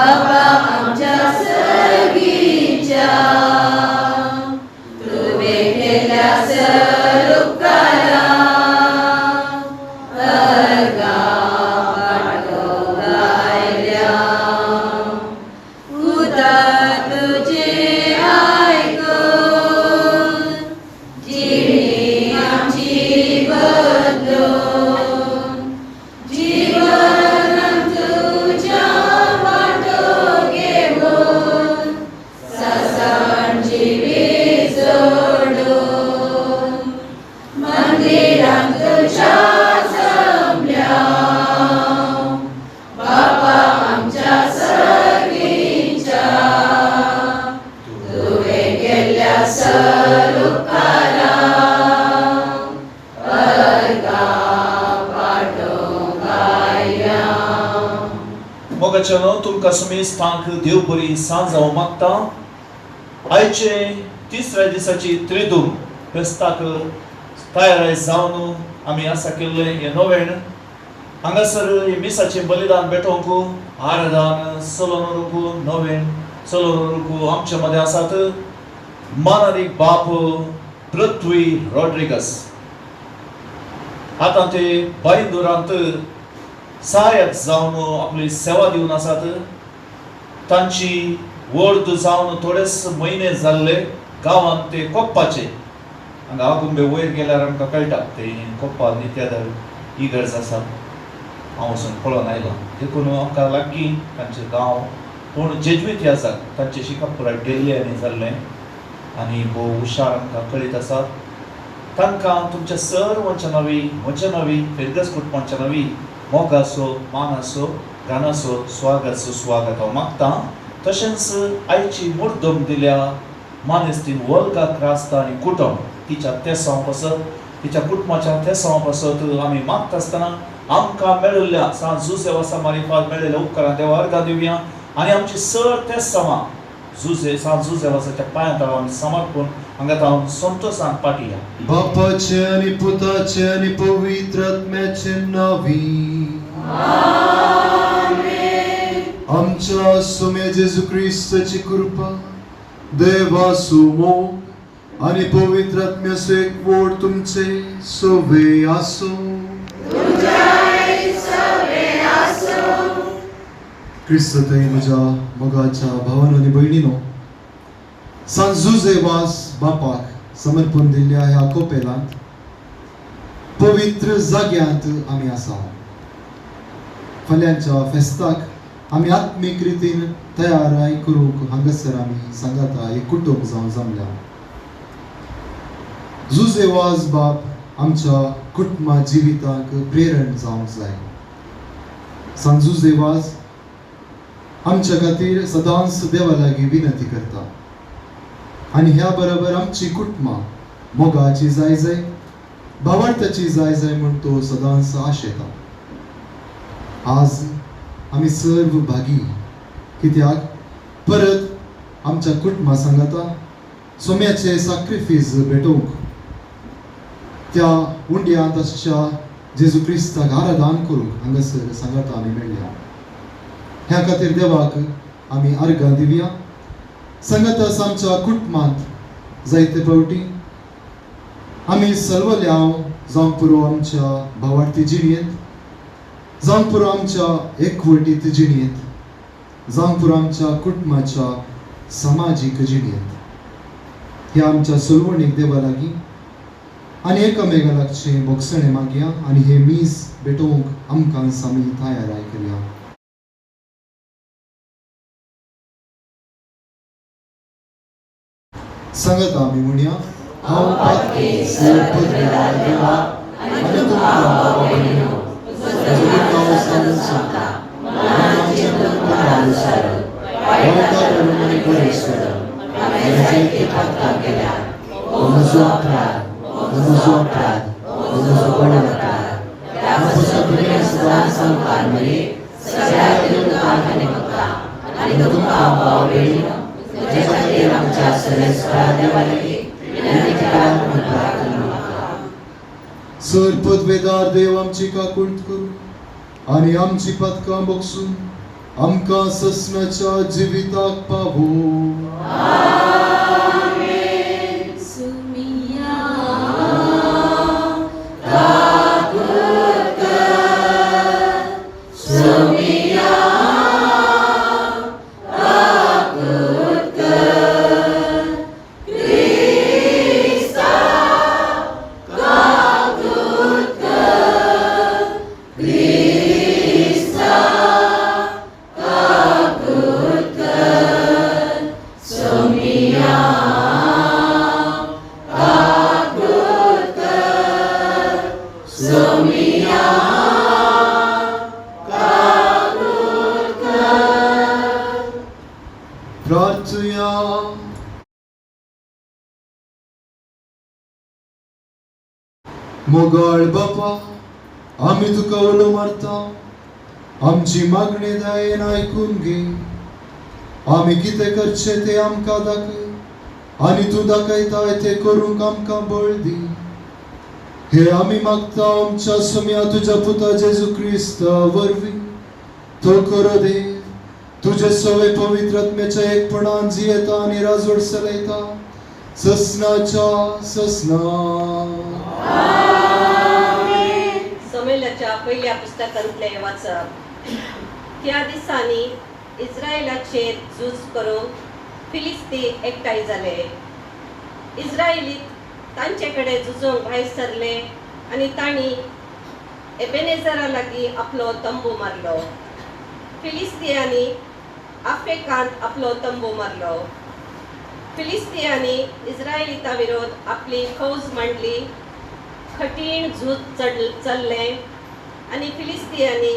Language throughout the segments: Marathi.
बाबा आमच्या सर्गीच्या, तुवें केल्या सर उपकारा, अर्गा पाटो गायल्या, उदार तुझे आयकून जिणी आमची बदलून, जीवन तुझ्या वाटो घेऊन, सासण जिवी जोडून, मंदिरांत तुझ्या जमल्या, बाबा आमच्या सर्गीच्या, तुवें केल्या सर उपकारा, अर्गा पाटो गायल्या. मोगाच्यानो तुमकां समेस्तांक देव बरी सांज हांव मागता. आयचे तिसऱ्या दिसाची त्रिदूम फेस्ताक तयार जावन आमी आसा केल्ले हे नोवेण. हांगासर हे मिसाचें बलिदान भेटोवंक आराधन सोलोनोरूक नोवेण सोलोनोरूक आमचे मदें आसात. मानारीक बाप पृथ्वी रॉड्रिगस, आतां ते बांदुरांत सहाय्यक जावन आपली सेवा दिवन आसात. तांची वर्द जावन थोडेच म्हयने जाल्ले गांवांत ते कोप्पाचे. हांगा आगुंबे वयर गेल्यार आमकां कळटा ते कोप्पा नित्यादर इगर्ज आसा. हांव वचून पळोवन आयलो. देखून आमकां लागीं तांचें गांव पूण जेजवीत आसात. तांचे शिकापुरा डेल्ले आनी जाल्लें आनी भोव हुशार आमकां कळीत आसात. तांकां तुमच्या सर्वांच्या नांवी, म्हज्या नांवी, फेर्गस कुटुंबाच्या नांवी मोग आसो, मान आसो, घान आसो, स्वागत हांव मागतां. तशेंच आयची मुर्दम दिल्या मानेस्तीन वल्गा क्रास्ता आनी कुटुंब तिच्या तेसांव पासत, तिच्या कुटुंबाच्या तेसांव पासत आमी मागता आसतना आमकां मेळिल्ल्या सांत जुसेवासा मारिफात मेळिल्ल्या उपकारां देवा अर्गां दिवया आनी आमची सर तेसांवां सांत जुसेवासाच्या पांयांत आमी समर्पण हांगा हांव संतोशान पाटया. बापाचे आनी पुताचे आनी पवित्र आत्म्याचे नांवी. आमच्या सुमे जेजू क्रिस्ताची कृपा, देवाचो मोग आनी पवित्र आत्म्याचो एकवट तुमचे सोबे आसो. क्रिस्तय म्हज्या मोगाच्या भावांनो आनी भयणीनो, सांत जुसेवास बापाक समर्पण दिल्ल्या ह्या कोपेलांत पवित्र जाग्यांत आमी आसा. फाल्यांच्या फेस्ताक आमी आत्मीक रितीन तयाराय करूंक हांगासर आमी सांगाता एक कुटुंब जावन जमल्या. जुसेवास बाप आमच्या कुटुंबा जिविताक प्रेरण जावंक जाय. सांत जुसेवास आमच्या खातीर सदांच देवा लागीं विनंती करता आनी ह्या बरोबर आमची कुटुंबां मोगाची जाय जाय, भावार्थाची जाय जाय म्हूण तो सदांच आशेता. आज आमी सर्व भागी, कित्याक परत आमच्या कुटुंबा सांगाता सोम्याचे सॅक्रिफीस भेटोवंक त्या उंड्यांत आसच्या जेजू क्रिस्ताक आराधन करूंक हांगासर सांगाता आमी मेळ्ळ्या. ह्या खातीर देवाक आमी अर्गां दिवया. सांगातास आमच्या कुटुंबांत जायते फावटी आमी सलवल्याव जावंक पुरो आमच्या भावार्थी जिणेंत, जावंक पुरो आमच्या एकवटीत जिणेंत, जावंक पुरो आमच्या कुटुंबाच्या सामाजीक जिणेंत. ह्या आमच्या सोलवणीक देवा लागीं आनी एकामेका लागचें बोगसणें मागया आनी हे मीस भेटोवंक आमकां आमी तयाराय करया. सांगता आमी म्हणया, हांव पातकी सर्वपदविदार देवा आनी तुमकां भाव भयणीनो, तुजो नांव सांगता मनाचे अनुसार वायटार आनी बरेच करून हांवें जायते पातकां केल्या. हो म्हजो अपराध, हो म्हजो बडवकार. त्या पुस्तकांतल्यान सदांच संवकार मरे सगळ्या तुमकां आनी म्हाका आनी तुमकां भाव भयणीनो, तुजे खातीर आमच्या सर्वेस्परा देवा लागीं विनंती करात म्हूण प्रार्थना म्हाका. सर पदवेदार देव आमची काकूट करूं आनी आमची पदकां बोगसून आमकां ससनाच्या जिविताक पावो. सुमिया काकूत कर, सुमिया काकूत कर, क्रिस्ता काकूत कर, क्रिस्ता काकूत कर, सुमिया काकूत कर, सुमिया काकूत कर. प्रार्थया. मोगाळ बापा, आम्ही तुका उलो मारता. आमची मागणी दयेन आयकून घे. आम्ही कितें करचें तें आमकां दाखय आनी तूं दाखयताय तें करूंक आमकां बळ दी. हे आमी मागता आमच्या सुम्या तुज्या पुता जेजू क्रिस्त वरवीं. तो करो देव तुजे सवे पवित्र आत्म्याच्या एकपणान जियेता आनी राजवट चलयता ससनाच्या ससना. समेलाच्या पहिल्या पुस्तकांतले वाचप. त्या दिसांनी इस्रायलाचेर झूज करूंक फिलिस्ती एकठांय जाले. इस्रायली तांचे कडेन झुजूंक भायर सरले आनी तांणी एबेनेझरा लागीं आपलो तंबू मारलो. फिलिस्तियांनी आफ्रेकांत आपलो तंबू मारलो. फिलिस्तियांनी इस्रायलिता विरोध आपली फौज मांडली. कठीण झूज चल्ले आनी फिलिस्तियांनी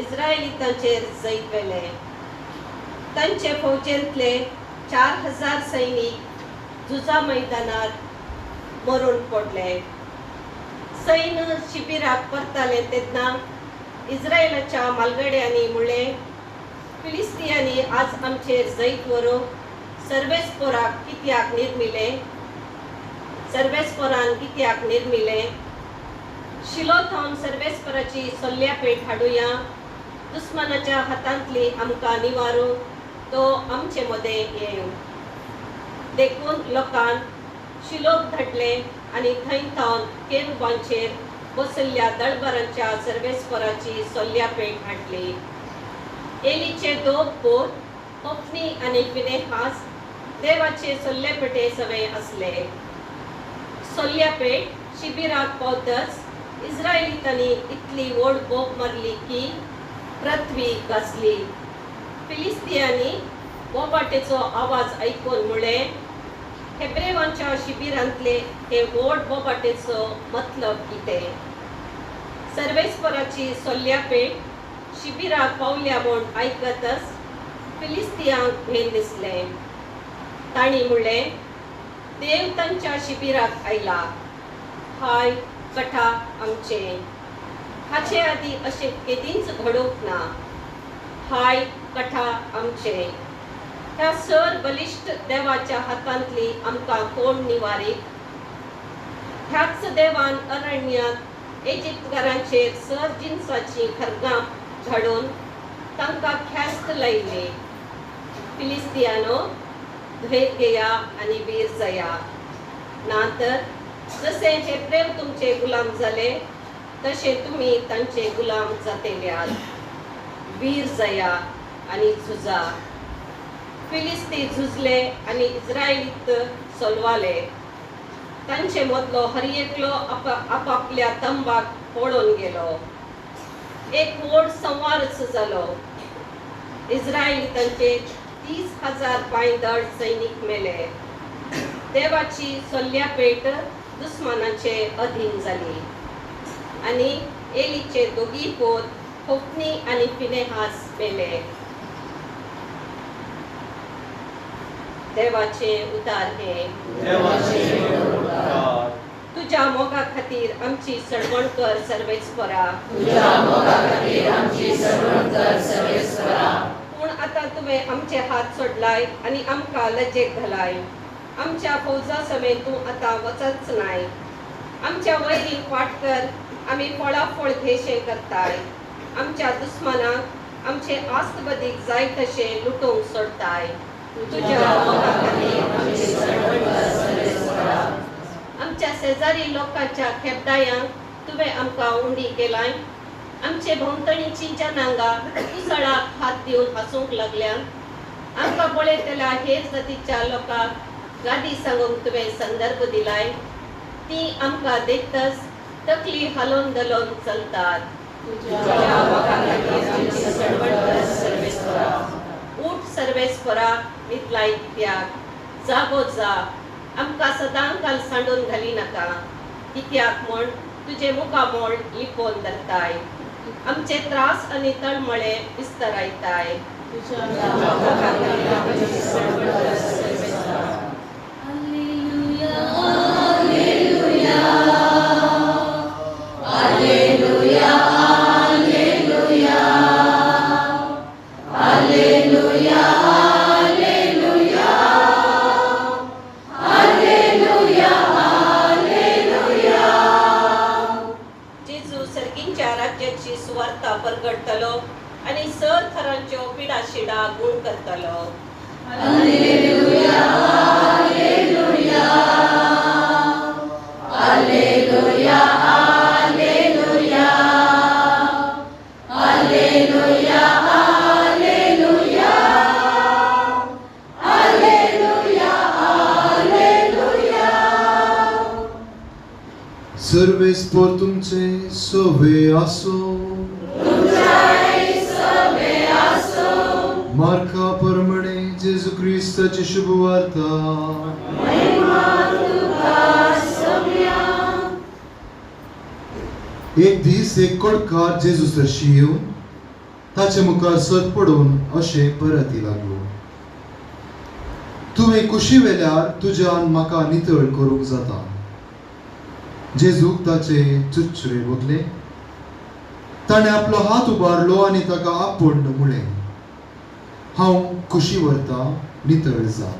इस्रायलितांचेर जैत वेले. तांचे फौजेंतले 4000 सैनीक झुजा मैदानार मरून पडले. सैन्य शिबिराक परताले तेन्ना इस्रायलाच्या मालगड्यांनी म्हणले, फिलिस्तियांनी आज आमचेर जैत व्हरूंक सर्वेस्पोराक कित्याक निर्मिले. सर्वेस्पोरान कित्याक निर्मिले. शिलोथावन सर्वेस्पराची सोल्ल्या पेट हाडुया. दुस्मानाच्या हातांतली आमकां निवारूंक तो आमचे मदें येवं. देखून लोकांन शिलोक धाडले आनी थंय थावन केरुबांचेर बसयल्ल्या दळबरांच्या सर्वेस्पराची सोल्ल्या पेट हाडली. एलीचे दोग पोर होफ्नी आनी फिनेहास देवाचे सोल्ले पेटे सवे असले. सोल्ल्या पेट शिबिराक पावतच इस्रायलितांनी इतली व्हड बोब मारली की पृथ्वी गाजली. फिलिस्तियांनी बोबाटेचो आवाज आयकून म्हणलें, हेब्रेवांच्या शिबिरांतले हे व्हड बोबाटेचो मतलब कितें. सर्वेस्पराची सोल्ल्या पेट शिबिराक पावल्या म्हूण आयकतच फिलिस्तियांक भेन दिसलें. तांणी म्हणलें, देव तांच्या शिबिराक आयला. हाय कठा आमचे. हाचे आदी अशें केदींच घडोवंक ना. हाय कठा आमचे. ह्या सर बलिश्ट देवाच्या हातांतली आमकां कोण निवारीक. ह्याच देवान अरण्यात इजिप्तकारांचेर सर जिन्साची खरगां झाडून तांकां ख्यास्त लायली. फिलिस्तियानो, धैर्य घेया आनी वीर जाया. नातर जसे हेब्रेव तुमचे गुलाम जाले तसे तुम्ही तांचे गुलाम जातेल्यात. वीर जाया आनी झुजा. फिलिस्ती झुजले आनी इस्रायलीत सोलवाले. तांचे मदलो हर एकलो आपापल्या तंबाक पळोवन गेलो. एक व्हड संवारच जालो. इस्रायलितांचे 30,000 पांयदळ सैनीक मेले. देवाची सोल्ल्या पेट दुस्मानाचे अधीन जाली आनी एलीचे दोगी पोत होफ्नी आनी फिनेहास मेले. देवाचे उतार हे. तुझ्या मोगा खातीर आमची सडवण कर सर्वेस्परा. तुझ्या मोगा खातीर आमची सडवण कर सर्वेस्परा. पूण आतां तुवें आमचे हात सोडलाय आनी आमकां लज्जेक घालाय. आमच्या फौजा समेत तूं आतां वचच नाय. आमच्या वैरीक फाट कर. आमी फळाफळ घेशें करताय. आमच्या दुस्मानाक आमचे आस्तबदीक जाय तशे लुटोवंक सोडताय. तुझ्या मोगाखातीर आमचे सरवंत सर्वेस करा. आमच्या शेजारी लोकांच्या खेपदायांक तुवें आमकां उंडी केलाय. आमचे भोंवतणीची जनांगा कुसळाक हात दिवन हांसूंक लागल्यांत. आमकां पळयतल्या हेर जातीच्या लोकांक गादी सांगूंक तुवें संदर्भ दिलाय. ती आमकां देखतच तकली हालोवन दलोवन चलतात. तुझ्या मोगाखातीर आमचे सरवंत सर्वेस करा. ऊठ सर्वेस्परा मितलाय कित्याक. जागो जा, आमकां सदांकाल सांडून घाली नाका. कित्याक म्हण तुजे मुखामोळ लिपोवन धरताय. आमचे त्रास आनी तळमळे विस्तरायताय. तुझ्या मोगाखातीर आमचे सरवंत सर्वेस करा. जेजू सर्गींच्या राज्याची सुवार्ता परगडतलो आनी सर थरांच्यो पिडा शिडा गुण करतलो. सर्वेस por तुमचे सोवे आसो. मार्का परमणे जेजू ख्रिस्ताची शुभवार्ता. एक दीस एक कोडकार जेजू सरशी येवन ताचे मुखार सत पडून अशें परती लागलो. तुवें कुशी वेल्यार तुज्यान म्हाका नितळ करूंक जाता. जेजूक ताचे चुचरे भोगले. ताणें आपलो हात उबारलो आनी ताका आपूण म्हळें, हांव कुशी व्हरता, नितळ जा.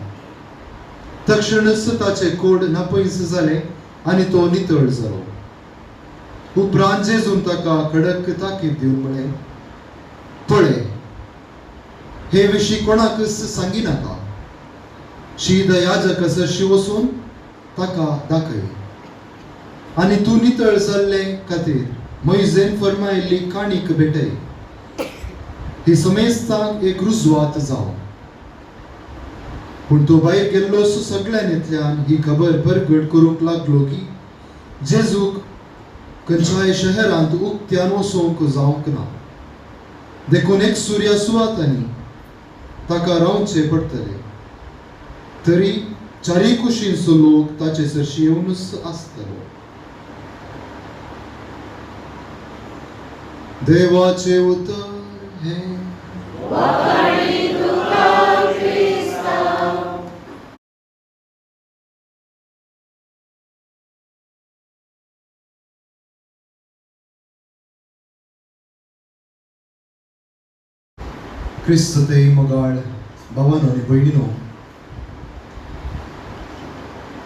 तक्षणच ताचे कोड नापयस जाले आनी तो नितळ जालो. उपरांत जेजून ताका कडक ताकीद दिवन म्हळें, पळय, हे विशीं कोणाकच सांगी नाका. शीद याजक सरशी वचून ताका दाखय आनी तूं नितळ जाल्ले खातीर मोइजेन फर्मायिल्ली काणीक भेटय. ही समेस्तांक एक रुजवात जावं. पूण तो भायर गेल्लो सगळ्यांतल्यान ही खबर परगट करूंक लागलो की जेजूक खंयच्याय शहरांत उक्त्यान वचोंक जावंक ना. देखून एक सुर्या सुवातांनी ताका रावचें पडटलें. तरी चारी कुशींचो लोक ताचे सरशी येवनूच आसतलो. देवाचे उतर हे. क्रिस्त ते मोगाळ भावांनो आनी भयणीनो,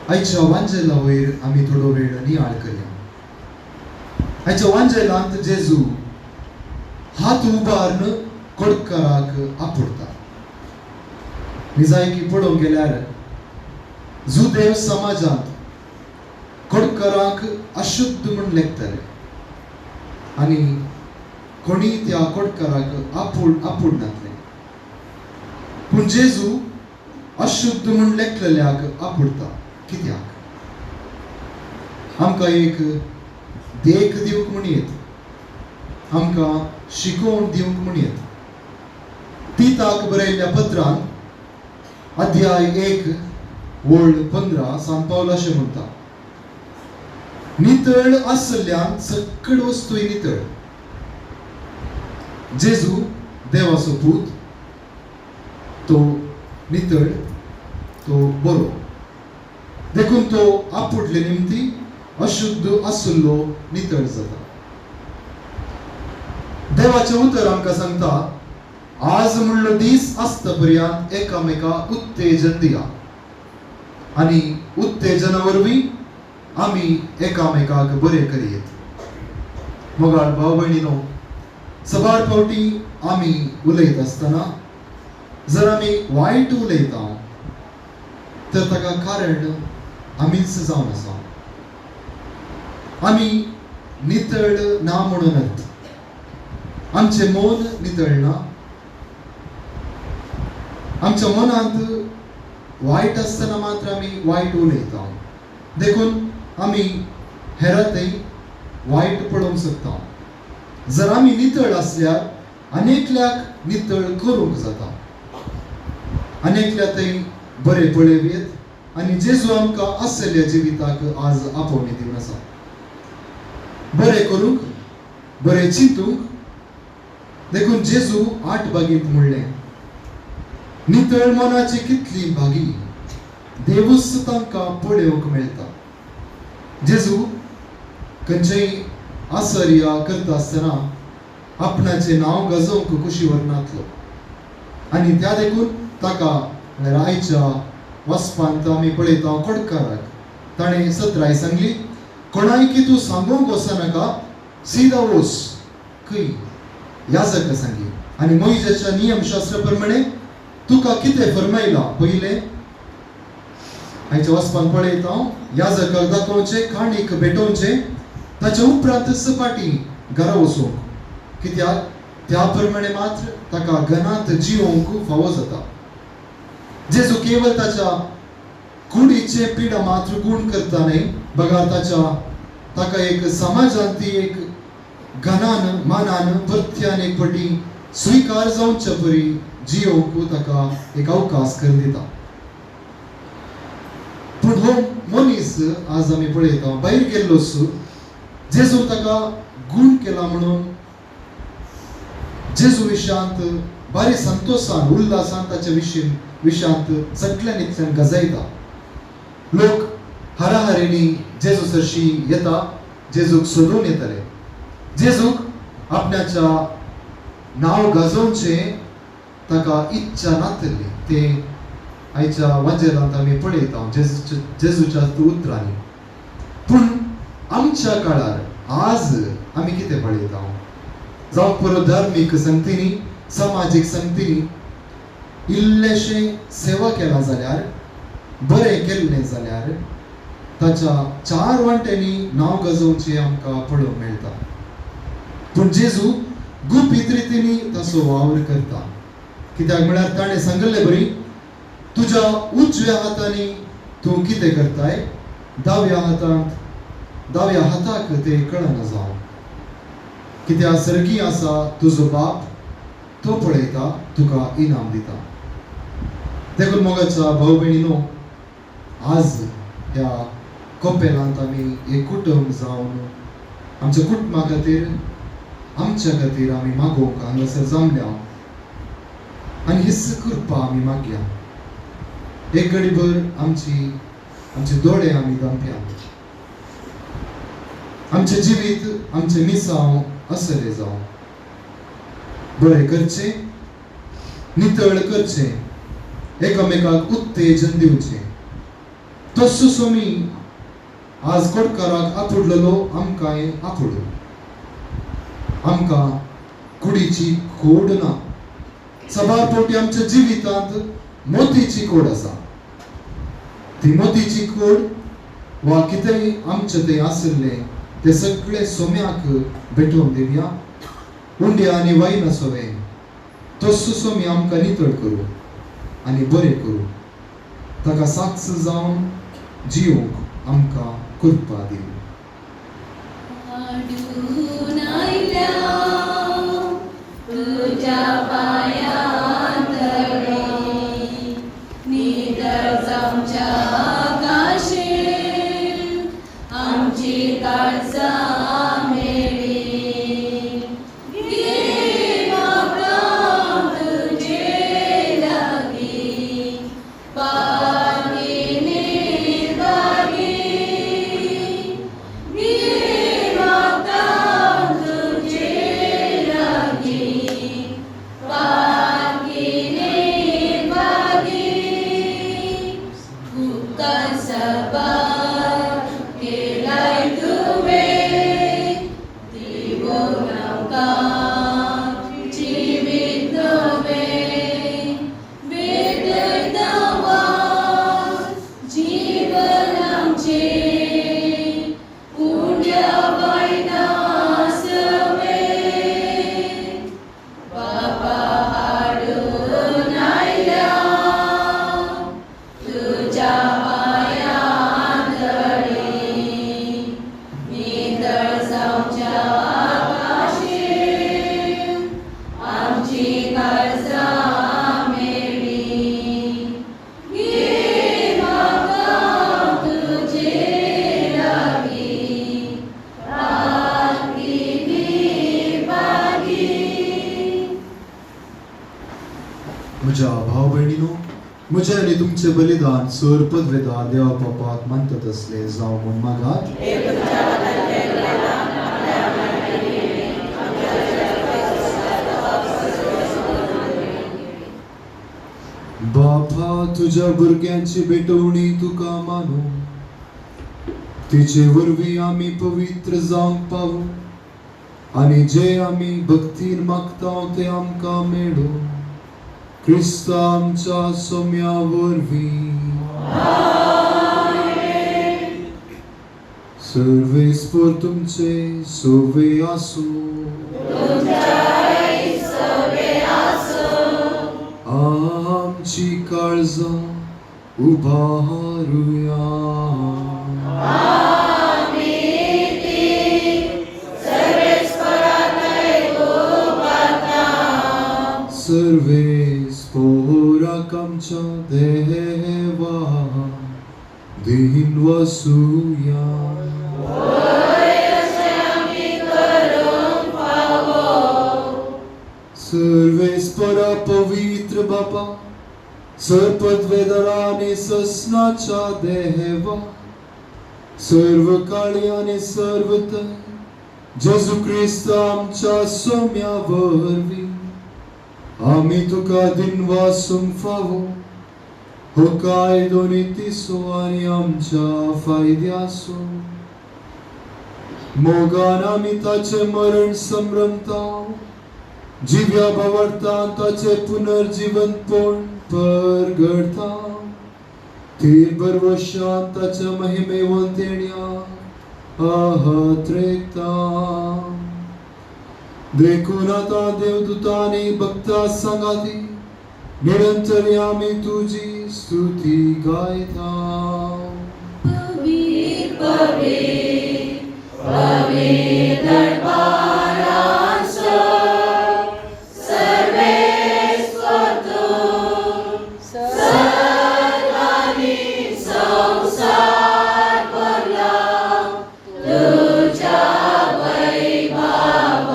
आयच्या वांजेला वयर आमी थोडो वेळ नियाळ करया. आयच्या वांजेलांत जेजू हात उबारन कोडकाराक आपुडता. निजाय की पळोवंक गेल्यार जुदेव समाजांत कोडकाराक अशुद्ध म्हूण लेखतले आनी कोणी त्या कोडकाराक आपुडनातले. पूण जेजू अशुद्ध म्हूण लेखलेल्याक आपुडता. कित्याक? आमकां एक देख दिवंक म्हूण येत, आमकां शिकोवन दिवंक म्हूण येत. तिताक बरयल्ल्या पत्रांत अध्याय 1 वळ 15 सांत पावल अशें म्हणटा, नितळ आसल्यान सकळ वस्तूय नितळ. जेजू देवाचो पूत, तो नितळ, तो बरो. देखून तो आपुडले निमती अशुद्ध आसुल्लो नितळ जाता. देवाचे उतर आमकां सांगता, आज म्हणलो दीस आसता पर्यंत एकामेका उत्तेजन दिया आनी उत्तेजना वरवीं आमी एकामेकाक बरें करयेत. मोगाळ भाव भयणीनो, सबार फावटी आमी उलयत आसतना जर आमी वायट उलयता तर ताका कारण आमीच जावन आसा. आमी नितळ ना म्हणूनच आमचे मन नितळ ना. आमच्या मनांत वायट आसतना मात्र आमी वायट उलयता. देखून आमी हेरांतय वायट पडोवंक शकता. जर आमी नितळ आसल्यार अनेकल्याक नितळ करूंक जाता. अनेकल्यातय बरे पळयव येत आनी जेजू आमकां आसलेल्या जिविताक आज आपोवणी दिवन आसा. बरे करूंक, बरे चिंतूंक. देखून जेजू 8 बागेंत म्हणलें, नितळ मनाची कितली भागी, देवूच तांकां पळोवंक मेळटा. जेजू खंयचेय आसर या करता आसतना आपणाचें नांव गाजोवंक कुशीवर नातलो. आनी त्या देखून ताका आयच्या वचपांत आमी पळयता कोडकाराक ताणें सत्राय सांगली, कोणायकी तूं सांगूंक वचनाका, सीदा वच खंय याजक सांगी. आनी मोइजेच्या नियमशास्त्र प्रमाणे तुका कितें फरमायला पयलें आयच्या वचपान पळयता याजकाक दाखोवचें, खाणीक भेटोवचें, ताच्या उपरांत सपाटी घरा वचूंक. कित्याक त्या प्रमाणे मात्र ताका घनांत जिवोवंक फावो जाता. जेजू केवळ ताच्या कुडीचे पिडा मात्र गुण करता न्हय, बगार ताका एक समाजांत एक घनान मानान परत्यान एक पटी स्वीकार जावच्या परी जिवोवंक ताका एक अवकाश कर दिता. पूण हो मनीस आज आमी पळयता भायर गेल्लोच जेजू ताका गुण केला म्हणून जेजू विशयांत बरे संतोषान उल्हासान ताच्या विशयांत सगळ्यांनी गजायता. लोक हराहरेनी जेजू सरशी येता, जेजूक सोदून येतले. जेजूक आपणाच्या नांव गाजोवचे ताका इच्छा नातली. ते आयच्या वाजेरांत आमी पळयता जेजूच्या उतरांनी. पूण आमच्या काळार आज आमी कितें पळयता, जावं पुरो धार्मीक संगतींनी, समाजीक संगतींनी इल्लेशें सेवा केला जाल्यार, बरें केल्लें जाल्यार ताच्या 4 वांट्यांनी नांव गाजोवचें आमकां पळोवंक मेळटा. पूण जेजू गुपीत रितींनी ताचो वावर करता. कित्याक म्हळ्यार ताणें सांगलें बरी, तुज्या उजव्या हातांनी तूं कितें करताय, दाव्या हाताक तें कळना जावं. कित्याक सर्गी आसा तुजो बाप, तो पळयता, तुका इनाम दिता. देखून मोगाच्या भाव भयणीनो, आज ह्या कोपेलांत आमी एक कुटुंब जावन आमच्या कुटुंबा खातीर, आमच्या खातीर आमी मागोवंक हांगासर जमल्या आनी हिस्स कृपा आमी मागया. एक घडीभर आमचे दोळे आमी दामप्या. आमचे जिवीत, आमचे मिसांव असले जावं. बरें करचें, नितळ करचें, एकामेकाक उत्तेजन दिवचें. तसोच आमी आज कोडकाराक आपुडलेलो आमकांय आपुडू. आमकां कुडीची खोड ना. सबार फावटी आमच्या जिवितांत मोतीची खोड आसा. ती मोतीची खोड वा कितेंय आमचें तें आसलें तें सगळें सोम्याक भेटोवन दिवया. उंड्या आनी वायन आसोवें, तसोच आमी आमकां नितळ करूं आनी बरें करूं. ताका साक्ष जावन जिवोवंक आमकां कृपा दिवं. तुझ्या पायांत नितळ जावच्या आकाशेर आमची काळजां मेळी. घे म्हाका तुजे लागीं पानी निर्भागी. घे म्हाका तुजे लागीं पानी म्हज्या भाव भयणीनो, म्हजें आनी तुमचें बलिदान सर पदवेदार देवा बापाक मानतात असले जावं म्हूण मागात. बापा, तुझ्या भुरग्यांची भेटवणी तुका मानू, तिचे वरवीं आमी पवित्र जावंक पावू आनी जे आमी भक्तीन मागता ते आमकां मेळू. क्रिस्ता आमच्या सोम्या वरवीं. सर्वेस्पर तुमचे सोवे आसूं. आमची काळजां उबारुया. सर्वेस्पराक आमच्या देवा दिन वसूया. सर्वेस्परा पवित्र बापा, सरपदवेदारा आनी ससनाच्या देवा, सर्व काळी आनी सर्वतय जेजू क्रिस्त आमच्या सोम्या वरवीं आमी तुका दिन वासूंक फावो. हो कायदो नितिसो आनी आमच्या फायद्याचो. मोगान आमी ताचे मरण संभ्रमता, जिव्या भावार्थान ताचे पुनर्जीवनपण परगडता. तीर बरवशान ताच्या महिमेवंत येण्याक आहत रेखता. देखून आता देवदूतांनी भक्ता सांगाती निरंतर आमी तुझी स्तुती गायता. पवित्र पवित्र पवित्र दरबारांचो सर्वेस्वर तूं, सर्वांनी संसार भरला तुझ्या वैभवान.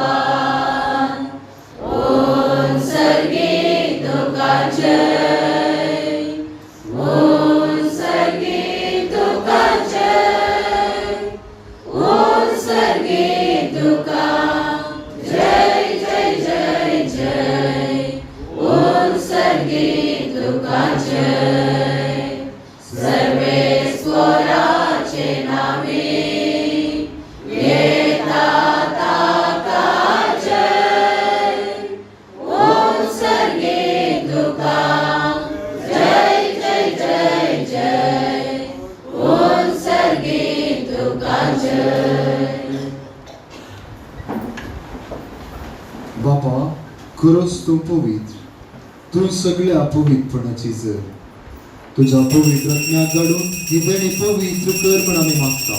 ओन सर्गीत तुका जय, ओन सर्गीत तुका जय, ओन सर्गीत तुका जय जय जय जय, ओन सर्गीत तुका जय. सर्वेस्वराचे नावे येता ताका जय, ओन सर्गीत तुका जय जय जय जय, ओन सर्गीत तुका जय. बापा, खरोच तूं पवित्र, तूं सगळ्या पवित्रपणाची जर. तुझ्या पवित्र आत्म्याक धाडून ही बेणी पवित्र कर म्हण आमी मागता.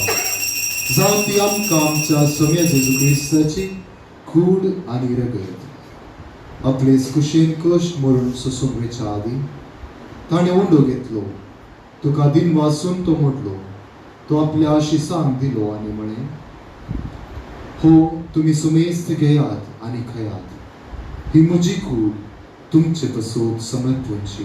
जावं ती आमकां आमच्या सोम्या जेजू क्रिस्ताची कूड आनी रगत आपलेच कुशीन कश्ट मरून सोसूंक वेच्या आदी ताणें उंडो घेतलो. तुका दिन वासून तो म्हटलो, तो आपल्या आशिसांक दिलो आनी म्हणे, हो तुमी सुमेस्त घेयात आनी खयात. ही म्हजी कूड तुमचे पसोत समर्पणची.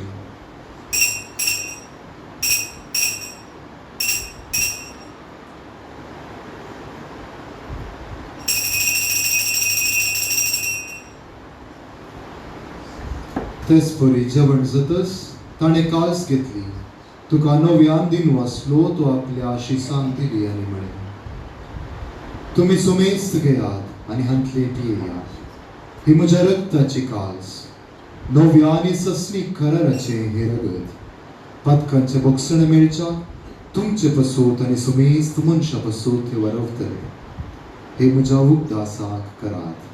तेच परी जेवण जातच ताणें कास घेतली. तुका नव्यान दिन वाचलो तो आपल्या आशिसांक दिली आनी म्हणे, तुमी सुमेस्त घेयात आनी हांतले पियेयात. ही म्हज्या रक्ताची कास, नव्या आनी ससनी कराराचे हे रगत. पातकांचे बक्षण मेळच्या तुमचे पसोत आनी सुमेस्त मनशा पसोत हे वरवतले. हे म्हज्या उपदासाक करात.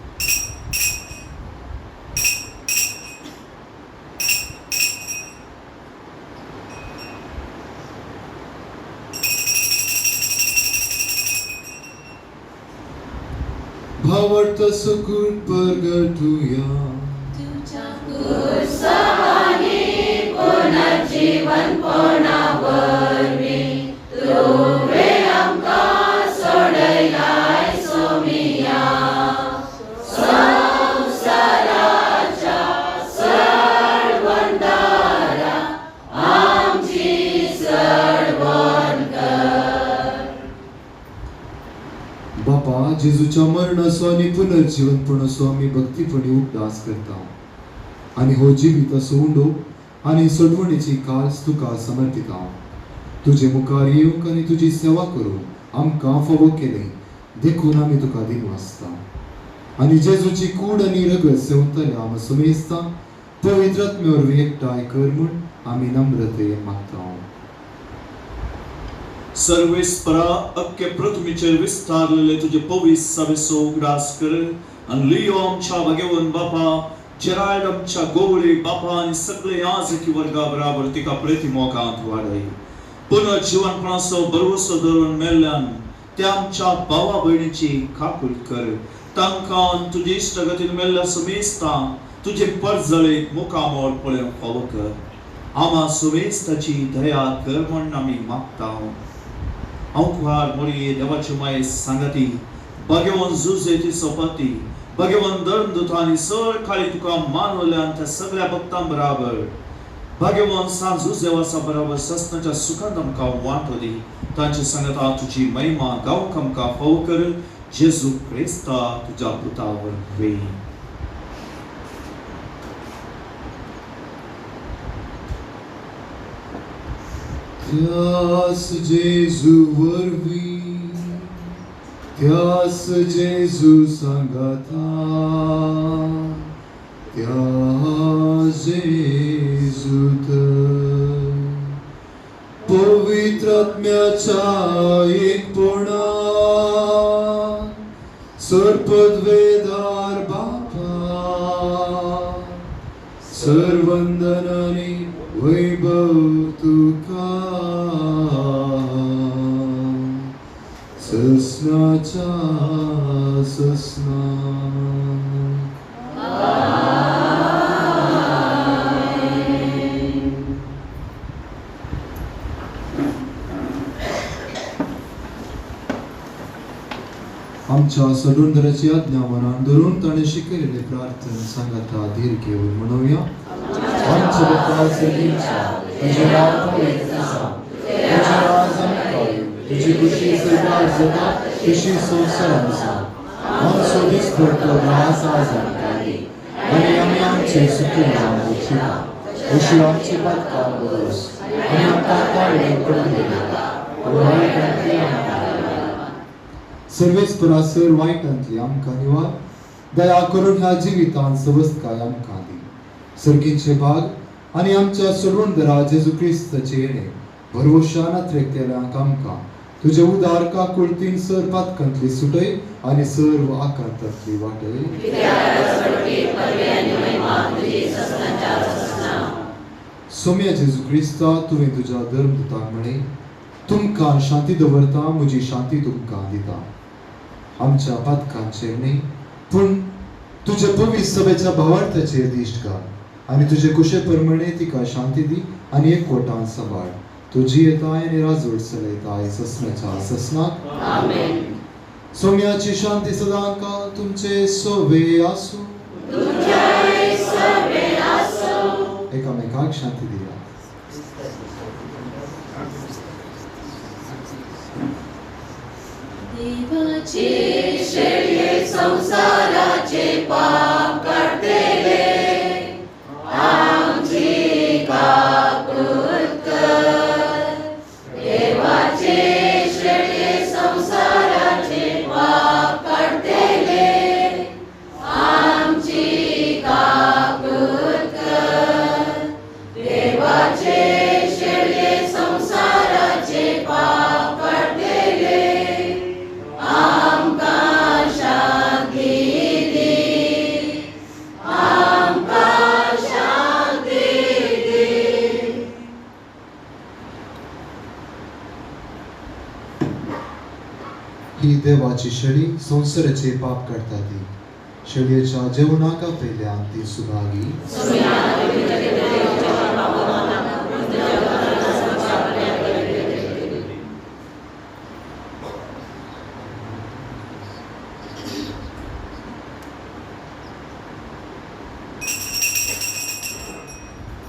भावार्थ सुकून परगटूया. तुझ्या कुर्सवानी पुनर्जीवन वरवीं तुवें आमकां सोडयलाय सोमिया. संवसाराच्या सर्व जेजूच्या मरणाचो आनी पुनर्जीवनपणाचो आमी भक्तीपणी उपवास करता आनी हो जिवीत असो उंडो आनी सडवणीची कास तुका समर्पिता. तुजे मुखार येवंक आनी तुजी सेवा करूंक आमकां फावो केले देखून आमी तुका दिनो आसता. आनी जेजूची कूड आनी रगत सेवतले आम समेस्ता पवित्र आत्मे वरवीं एकठांय कर म्हूण आमी नम्रतेन मागता. सर्वेस्परा अख्खे पृथ्वीचेर विस्तारलेले तुजे पवित्र सभेचो उगडास कर आनी लियो आमच्या भगवन बापा जेरायड आमच्या गोवळे बापा आनी सगळे याजकी वर्गा बराबर तिका प्रतिमोगांत वाडय. पुनर्जीवनपणाचो भरवसो धरून मेल्ल्यान त्या आमच्या भावा भयणीची खाकूल कर. तांकां तुजे इश्टगतीन मेल्ल्या समेस्ता तुजे परजळेक मुखामोल पळोवंक फावो कर. आमा समेस्ताची दया कर म्हण आमी मागता. हांव मोरी देवाचे माये सांगती भगवन जुजे तिचो पती भगवन धर्मदूतांनी सर खाली तुका मानवल्यान त्या सगळ्या भक्तां बराबर भगवन सांजुजे वासा बराबर सस्नाच्या सुखांत आमकां वांटो दी. तांची संगता तुजी महिमा गावंक आमकां फावो कर. जेजू क्रिस्ता तुज्या पुता वरवीं. त्यास जेजू वरवीं त्यास जेजू सांगता त्या जेजूत पवित्र आत्म्याच्या एकपणा सर्पद्वेदार बापा सर्वंदनानी वैभव तुका सस्नाच्या सस्ना. आमच्या सडुंदराची आज्ञा मनान धरून ताणें शिकयलेले प्रार्थना सांगाता धीर घेवन म्हणूया. आमच्या बापा सगळींच्या तुझे नाव पवित्र आसा तुझे राज आमकां तुजी खुशी स्वर्गार जाता तशी संवसारांत आसा. आमचो दिसभर तो रास आज आमकां दी आनी आमी आमचे सुखी नांव उठिता अशी आमची पातकां बरोस आनी आमकां काडून पडले सर्वेस्परा सर वायटांतली आमकां निवार दया करून ह्या जिवितांत सवस्तकाय आमकां दी. सर्गीचे भाग आनी आमच्या सडवणदरा जेजू क्रिस्ताचे येणे भरवशान केल्यांक आमकां तुजे उदार काकुळतीन सर पातकांतली सुटय आनी सर्व आकांतांतली वाटय. सोम्या जेजू क्रिस्ता तुवें तुज्या धर्मदूतांक म्हणे तुमकां शांती दवरता म्हजी शांती तुमकां दिता. आमच्या पातकांचेर न्ही पूण तुजे पवित्र सभेच्या भावार्थाचेर दिश्ट घाल आनी तुजे कुशे प्रमाणे तिका शांती दी आनी एकवटान सांबाळ. तुजी येताय आनी राजवट चलयताय सस्नाच्या सस्नाक. आमेन. सोम्याची शांती सदांकां तुमचे सोबे आसूं. तुमचे सोबे आसूं. एकामेकाक शांती दिया. देवाचे शेळये संसाराचे पाप काढतेले आमची काकूळ कर. देवाचे शेळये संसाराचे पाप काढतेले आमची काकूळ कर. देवाचे शेळये संसाराचे पाप काढतेले आमकां शांती दी. आमकां शांती दी. ही देवाची शेळी संसाराचे पाप काढता ती. शेळयेच्या जेवणाका पयल्यान ती सुभागी.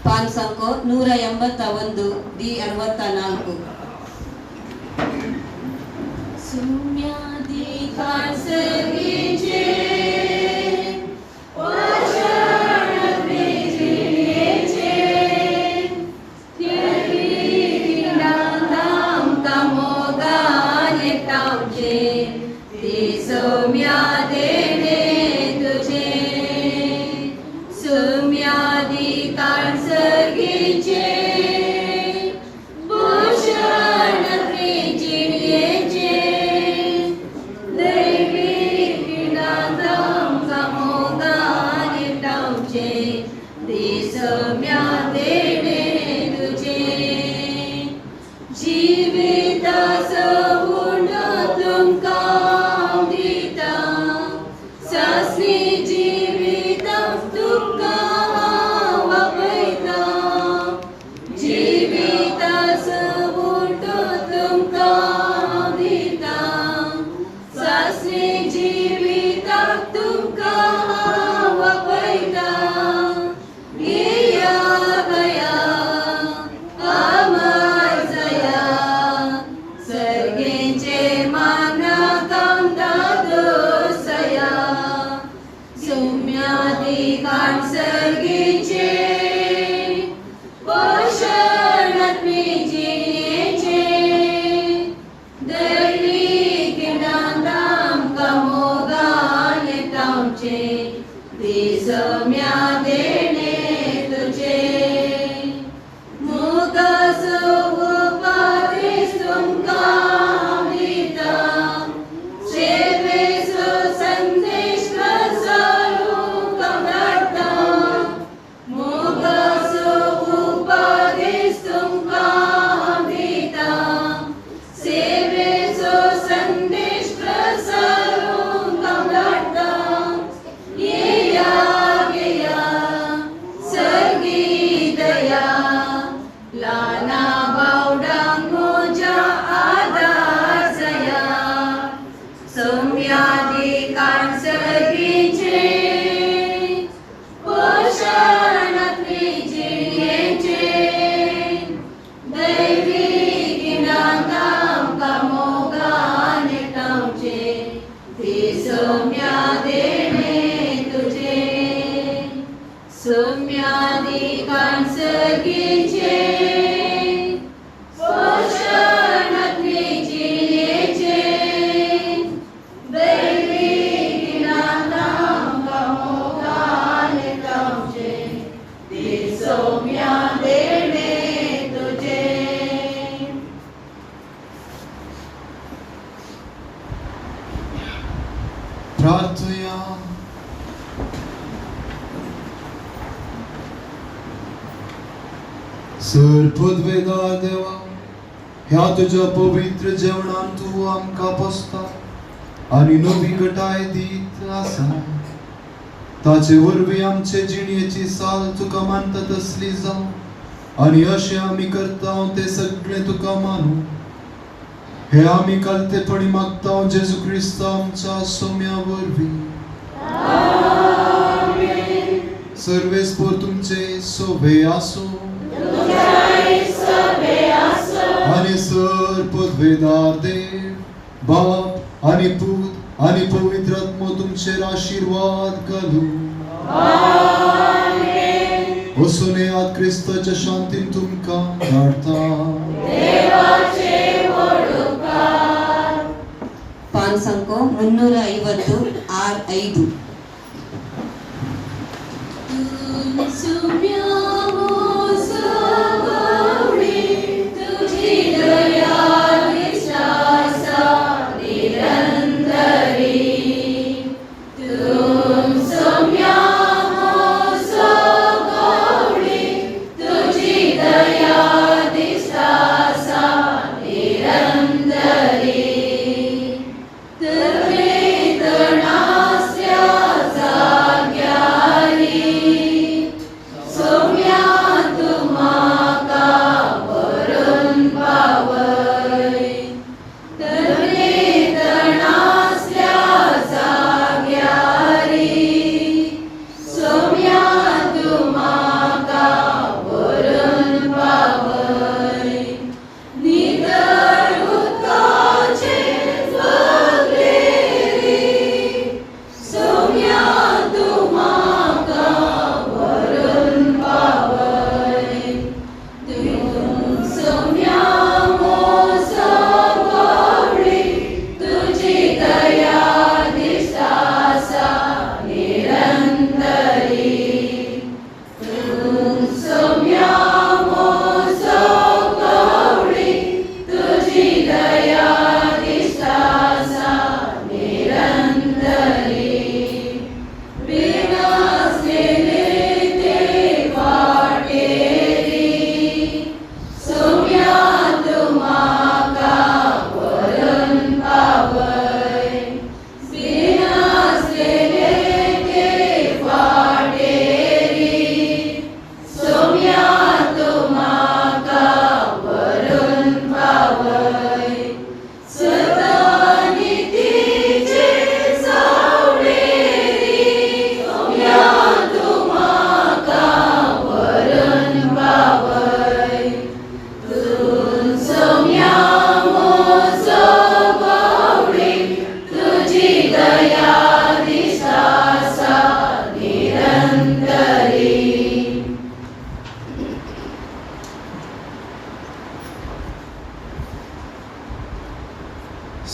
ಪಾನ್ ಸಂಖ್ಯೆ 181 ಡಿ 64. ಸುಮ್ಯಾದಿ ಕಾಸ सर्गीचे पोषण मेजिणेचे किंडांदाम कामोगान एकटावचे ते सौम्या देणे तुझे सौम्यादी काळ सर्गीचे पोषण मेजिणेचे दैवी किंडांदाम कामोगान एकटावचे ते सौम्या देणे तुझे जीवित सगुण तुमका दिता सासनी जीवित तुमका वापयता जीवित सगुण तुमका दिता सासनी जीवित तुमका वापयता येया गया अमर जया सर्गेचे मान कामदा दोसया सौम्याधिकार सर्गेचे पोषणात मेजिणेचे दैवी किंडांदाम कामोगान एकटावचे ते सौम्या देणे तुझे मुगस उपदेश तुमका दिता सेवेचो संदेश प्रसारू करता मुगस उपदेश तुमका दिता सेवेचो संदेश प्रसारू करता येया गेया सर्गी दया लाना बावडांगोच्या आधार जया सौम्याधिकार सर्गीचे पोषणात मेजिणेचे दैवी किंडांदाम कामोगान एकटावचे ते सौम्या देणे तुझे सौम्याधिकार सर्गीचे पोषणात मेजिणेचे दैवी किंडांदाम कामोगान एकटावचे ते सौम्या देणे तुझे प्रार्थया सर्वोद्वेदा देवा ह्या तुझ्या पवित्र जेवणान तू आमकां पोसता आनी नवी घटाय दीत आसा ताचे वरवीं आमचे जिणेची साल तुका मानता तसली जावं आनी अशें आमी करता ते सगळें तुका मानू हे आमी कालतेपणी मागता जेजू क्रिस्त आमच्या सौम्या वरवीं सर्वेस्पोर तुमचे सोबे आसूं आणि सर्वोद्वेदार देव बाप आणि पूत आणि पवित्र आत्मा तुमचेर आशीर्वाद घालू वचून येयात क्रिस्ताच्या शांतीन तुमकां धाडटा पान संको 350 So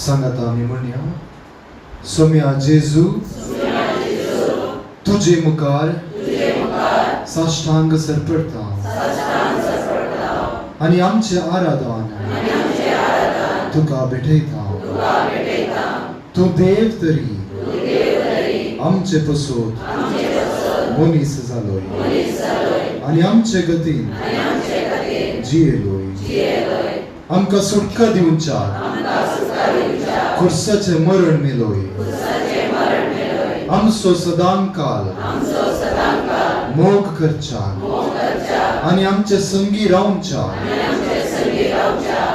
सांगात आम्ही म्हणया, सोम्या जेजू तुझे मुखार साष्टांग सरपडता आणि आमचे आराधन तुका भेटयता. तू देव तरी आमचे पसोत मनीस जालोय आणि आमचे गतीन जियेलोय. आमकां सुटका दिवच्या खुर्साचे मरण मेलोय. आमचो सदांकाल मोग करच्या आणि आमचे संगी रावच्या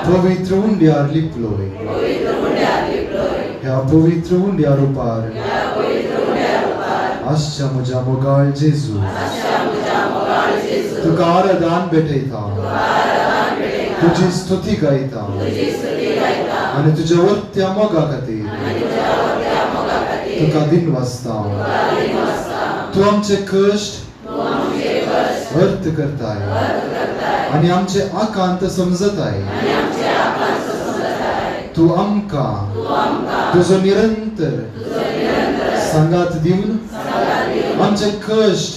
पवित्र उंड्यार लिपलोय. ह्या पवित्र उंड्या रुपार आजच्या म्हज्या मोगाळ जेजू तुका आराधन भेटयता, तुझी स्तुती गायता आणि तुझ्या वर्त्या मोगा खातीर तुका दिनवासता. तू आमचे कश्ट अर्थ करताय आणि आमचे आकांत समजताय. तू आमकां तुझो निरंतर सांगात दिवन आमचे कश्ट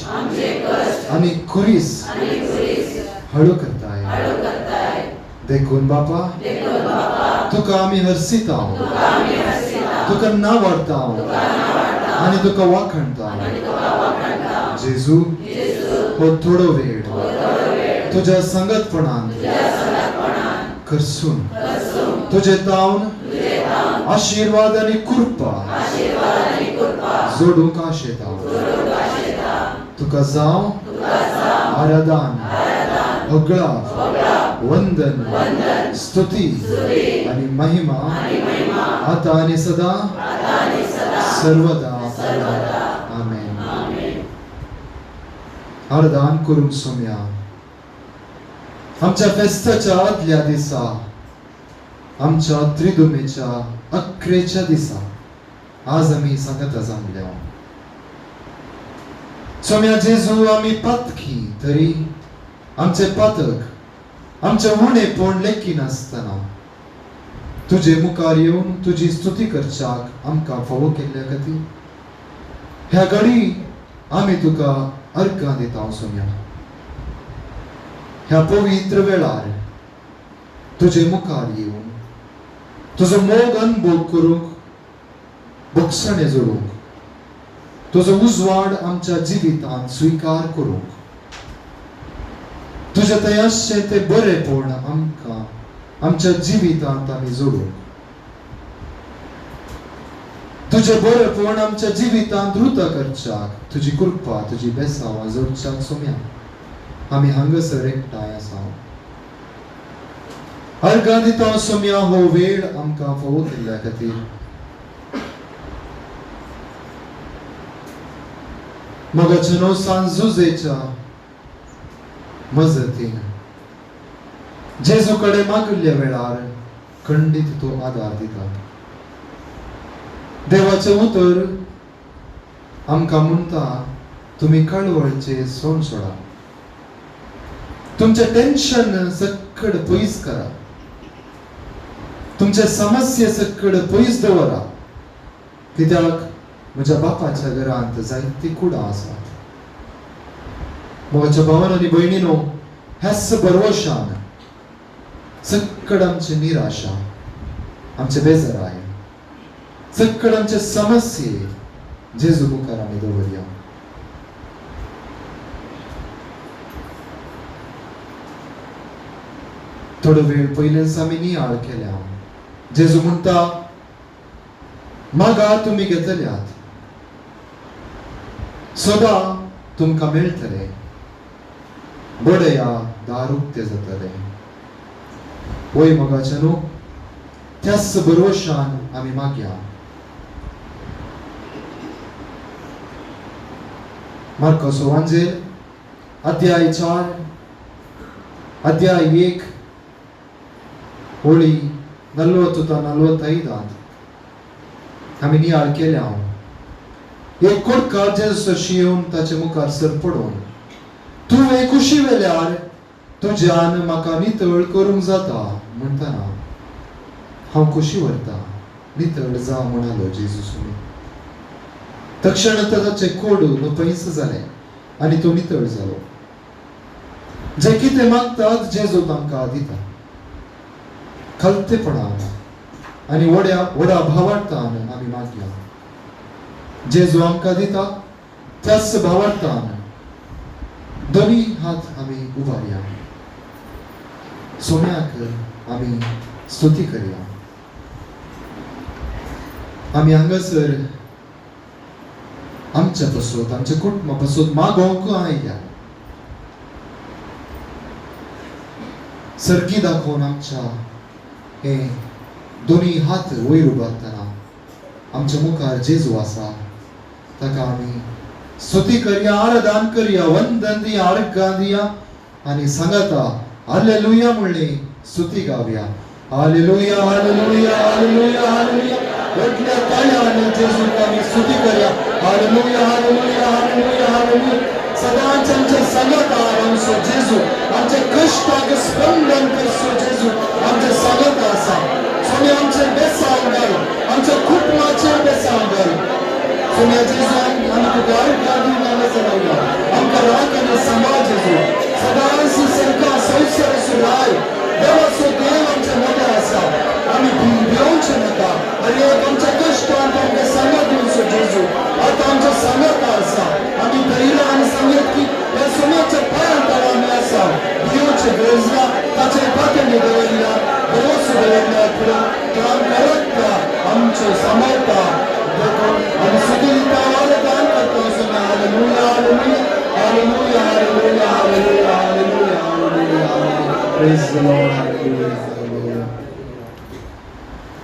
आणि खुरीस हळू करताय. देखून बापा तुका आमी हरसिता, तुका नावाडता आणि तुका वाखणता. जेजू हो थोडो वेळ तुझ्या संगतपणान करसून तुझे तावन आशीर्वाद आणि कृपा जोडूंक आशेता. तुका जाव आराधन, अगळा, वंदन, स्तुती आणि महिमा आता आणि सदा सर्वदा. आमेन. आराधन करून सोम्या आमच्या फेस्ताच्या आदल्या दिसा, आमच्या त्रिदुमेच्या अकरेच्या दिसा आज आम्ही सांगता जमल्या. सोम्या जेजू आम्ही पातकी तरी आमचे पातक आमचे उणेपण लेखी नासतना तुझे मुखार येवन तुझी स्तुती करच्याक आमकां फावो केल्ल्या खातीर ह्या घडी आमी तुका अर्घां दिता. सोम्या ह्या पवित्र वेळार तुझे मुखार येवन तुजो मोग अनुभव करूंक, बक्षणे जोडूंक, तुजो उजवाड आमच्या जिवितांत स्वीकार करूंक, तुझे तयाशे ते बरेपण आमकां आमच्या जिवितांत आमी जोडूंक, तुझे बरेपण आमच्या जिवितांत रुत करच्याक तुजी कृपा, तुजी बेसांव जोडच्याक सोम्या आमी हांगासर एकठांय आसा. अर्घां दिता सोम्या हो वेळ आमकां फावो केल्ल्या खातीर. मोगाचेनो सांजुजेच्या मजतीन जेजू कडे मागिल्ल्या वेळार खंडीत तो आदार दिता. देवाचे उतर आमकां म्हणटा, तुम्ही कळवळचे सोन सोडा, तुमचे टेन्शन सकड पयस करा, तुमचे समस्ये सकड पयस दवरा, कित्याक म्हज्या बापाच्या घरांत जायती कुडां आसात. म्हज्या भावान आनी भयणीनो, ह्याच भरवशान सकड आमची निराशा, आमचे बेजाराय, सकड आमचे समस्ये जेजू मुखार आमी दवरया. थोडो वेळ पयलेच आमी नियाळ केल्या. जेजू म्हणटा, मागा तुम्ही घेतल्यात, सदा तुमकां मेळटले, बडया दार उक्ते जातले. वय मोगाचेनो, त्याच भरवशान आमी मागया. मार्कोस वांजेल अध्याय 4 अध्याय 1 होळी 40 ta 45 आमी नियाळ केल्या. एक कोडका जेजूची येवन ताचे मुखार सर पडून, तूं हे कुशी वेल्यार तुज्यान म्हाका नितळ करूंक जाता म्हणटना हांव कुशी व्हरता नितळ जा म्हणालो जेजू सोमी. तक्षण ताचे कोडून पयस जाले आनी तो नितळ जालो. जे कितें मागतात जेजू तांकां दिता. खलतेपणान आनी व्हडा भावार्थान आमी मागया. जेजू आमकां दिता त्याच भावार्थान दोनी हात आमी उबारया. सोम्याक आमी स्तुती करया. आमी हांगासर आमच्या पासून आमच्या कुटुंबा पासून मागोवंक आयल्या. सर्गी दाखोवन आमच्या हे दोनी हात वयर उबारतना आमच्या मुखार जेजू आसा ताका आमी स्तुती करया, आराधन करया, वंदन दिया, आर्गां दिया आनी सांगाता हालेलुया म्हणले स्तुती गावया. हालेलुया हालेलुया हालेलुया हालेलुया. व्हडल्या ताळ्यान जेजूक आमी स्तुती करया. हालेलुया हालेलुया हालेलुया हालेलुया. सदांच आमच्या सांगातार आमचो जेजू, आमच्या कश्टाक स्पंदन करचो जेजू आमच्या सांगाता आसा. सोम्या आमचे बेसांव घाल, आमच्या कुटुंबाचे बेसांव घाल. सोम्या जेजू आमी तुका आर्गां दिवन हांगासर आयला. आमकां राख आनी सांबाळ जेजू. सदांच सरकार संवसार सुराय देवाचो देव आमच्या मदीं आसा. आमी भिवचे नाका. आनी आमच्या कश्टांक आमकां सांगात दिवचो जेजू. आतां आमच्या सांगाता आसा. आमी धैर्यान सांगत की ह्या सोम्याच्या पांयां तळा आमी आसा. भिवचे गरज ना. ताचे पातळी दवरल्या, भरोसो दवरल्या फुडें तो आमकां रखता, आमचो सांबाळटा. आमी स्तुती दिता, आराधन करता. सोम्या hallelujah hallelujah hallelujah hallelujah hallelujah hallelujah hallelujah. Praise the Lord. Hallelujah.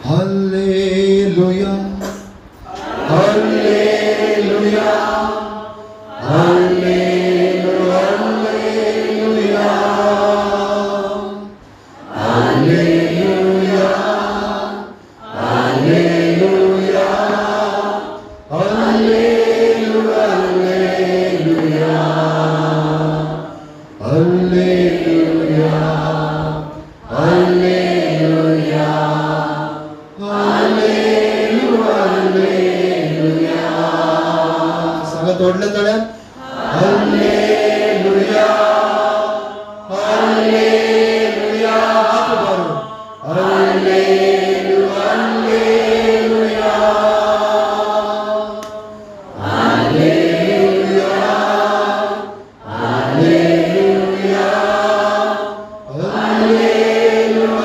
Hallelujah. Hallelujah. Hallelujah. Hallelujah. Hallelujah. Hallelujah. Hallelujah. Hallelujah. तोडलं तळ्यात. हालेलुया हालेलुया. हात उभारून हालेलुया हालेलुया हालेलुया हालेलुया हालेलुया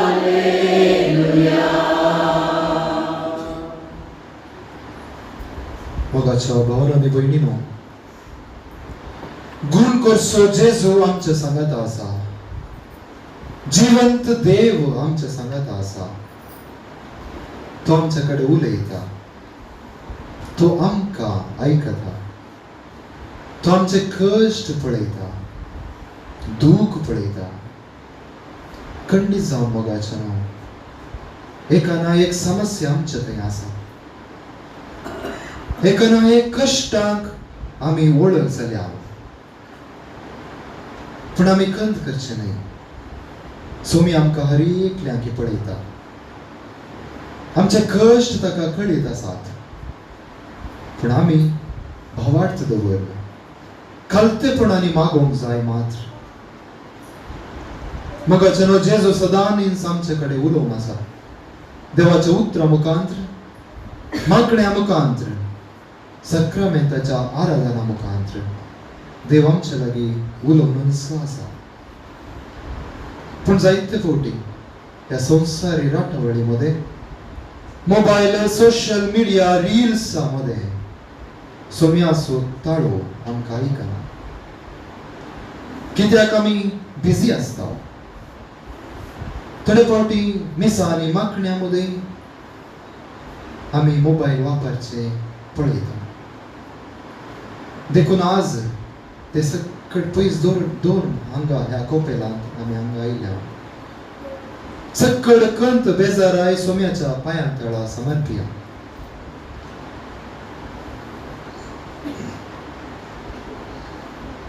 हालेलुया. मोगाच्या भावांनो आनी भयणींनो, गुण करचो जेजू आमच्या सांगात आसा. जिवंत देव आमच्या सांगात आसा. तो आमच्या कडेन उलयता. तो आमकां आयकता. तो आमचे कश्ट पळयता, दूख पळयता. खंडीत जावन मोगाच्या एका ना एक समस्या आमच्या थंय आसा. एका ना एक कश्टाक आमी वळख जाल्या. पूण आमी खंत करचे न्हय. सोमी आमकां हर एकल्यांकी पळयता. आमचे कश्ट ताका कळीत आसात. पूण आमी भावार्थ दवरना. खलतेपणांनी मागोवंक जाय मात्र. मोगाच्या जेजू सदांच आमचे कडेन उलोवन आसा. देवाच्या उतरां मुखांतर, मागण्या मुखांतर, सक्रामेंताच्या आराधना मुखांतर देव आमच्या लागीं उलोवनूच आसा. पूण जायते फावटी ह्या संवसारी राटावळी मध्ये, मोबायल, सोशल मीडिया, रील्स मध्ये सोम्याचो ताळो आमकां आयकना. कित्याक आमी बिझी आसता. थोडे फावटी मिसा आनी मागण्या मध्ये आमी मोबायल वापरचे पळयता. देखून आज ते सकट पयस दोन हांगा ह्या कोपेलांत आमी हांगा आयल्या. सकट कंत बेजाराय सोम्याच्या पांयां तळा समर्पिया.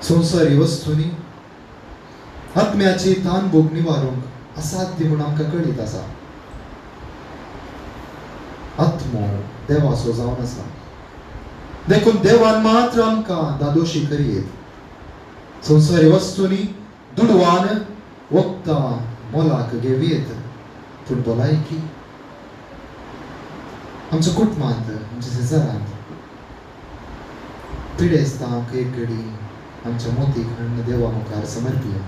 संवसारी वस्तूंनी आत्म्याची ताणभूक निवारूंक असाध्य म्हणून आमकां कळीत आसा. आत्मो देवाचो जावन आसा, देखून देवान मात्र आमकां दादोशी करीत. संवसारी वस्तूंनी दुडवान वखदां मोलाक घेवीत, पूण भलायकी आमच्या कुटुंबांत, आमच्या शेजारांत पिडेस्तांक एक घडी आमच्या मोतीक हाडून देवा मुखार समर्पिया.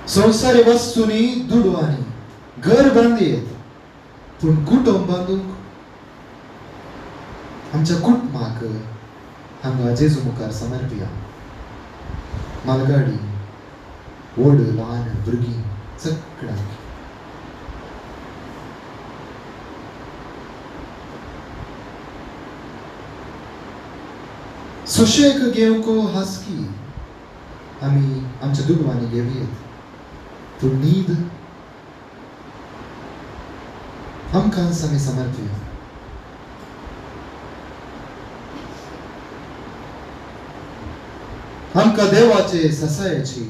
संवसारी वस्तूंनी दुडवांनी घर बांदयेत, पूण कुटुंब बांदूंक आमच्या कुटुंबाक हांगा जेजू मुखार समर्पिया. मालगाडी, व्हड ल्हान भुरगीं सगळ्यांक सुशेग घेवंक हासकी आमी आमच्या दुडवांनी घेवयेत, पूण न्हीद आमकांच आमी समर्पिया. आमकां देवाचे ससायाची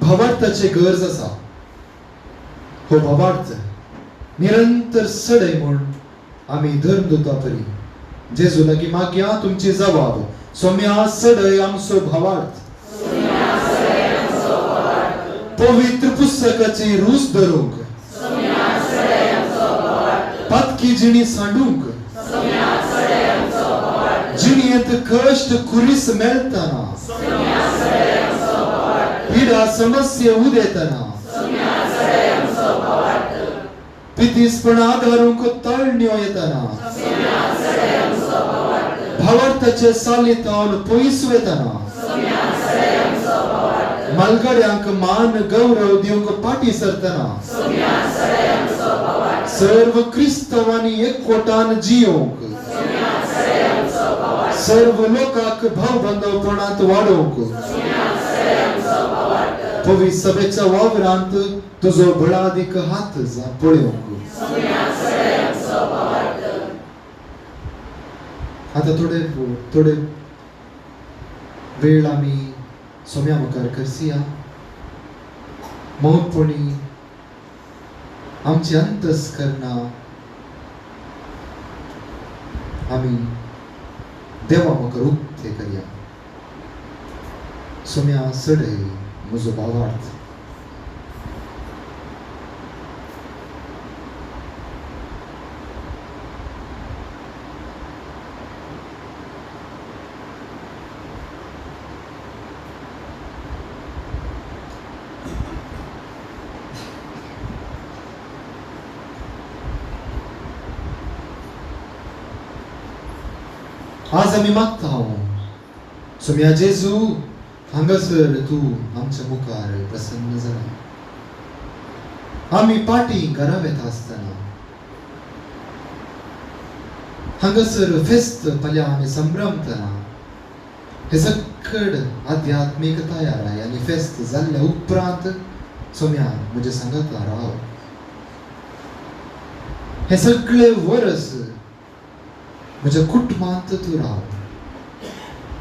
भावार्थाची गरज आसा. हो भावार्थ निरंतर सडय म्हूण आमी धर्मदूता परी जेजू लागीं मागया तुमची जबाब. सोम्या सडय आमचो भावार्थ, पवित्र पुस्तकाची रूच धरूंक, पातकी जिणी सांडूंक, जिणयेंत कश्ट कुरीस मेळटना, पिडा समस्या उदेतना, पितीसपणा धरूंक तळण्यो येतना, भावार्थाचे सालितावन पयस वेतना, मालगाड्यांक मान गौरव दिवंक पाटी सरतना, सर्व क्रिस्तवांनी एकवटान जियोंक, सर्व लोकांक भावबंधवपणांत वाडोवंक, पवित्र सभेच्या वावरांत तुजो बळादीक हात पळयोवंक. आता थोडे वेळ आमी सोम्या मुखार करसिया. मौनपणी आमची अंतस्करणां आमी देवा मुखार उक्ते करया. सोम्या सडय म्हजो भावार्थ. आज आमी मागता सोम्या जेजू हांगासर तू आमच्या मुखार प्रसन्न जाला. आमी पाटी घरा येता आसतना हांगासर फेस्त पल्या आमी संभ्रमतना हे सगळ आध्यात्मिकताय आनी फेस्त जाल्ल्या उपरांत सोम्या म्हजे सांगाता राव. हे सगळे वर्स म्हज्या कुटुंबांत तूं राव,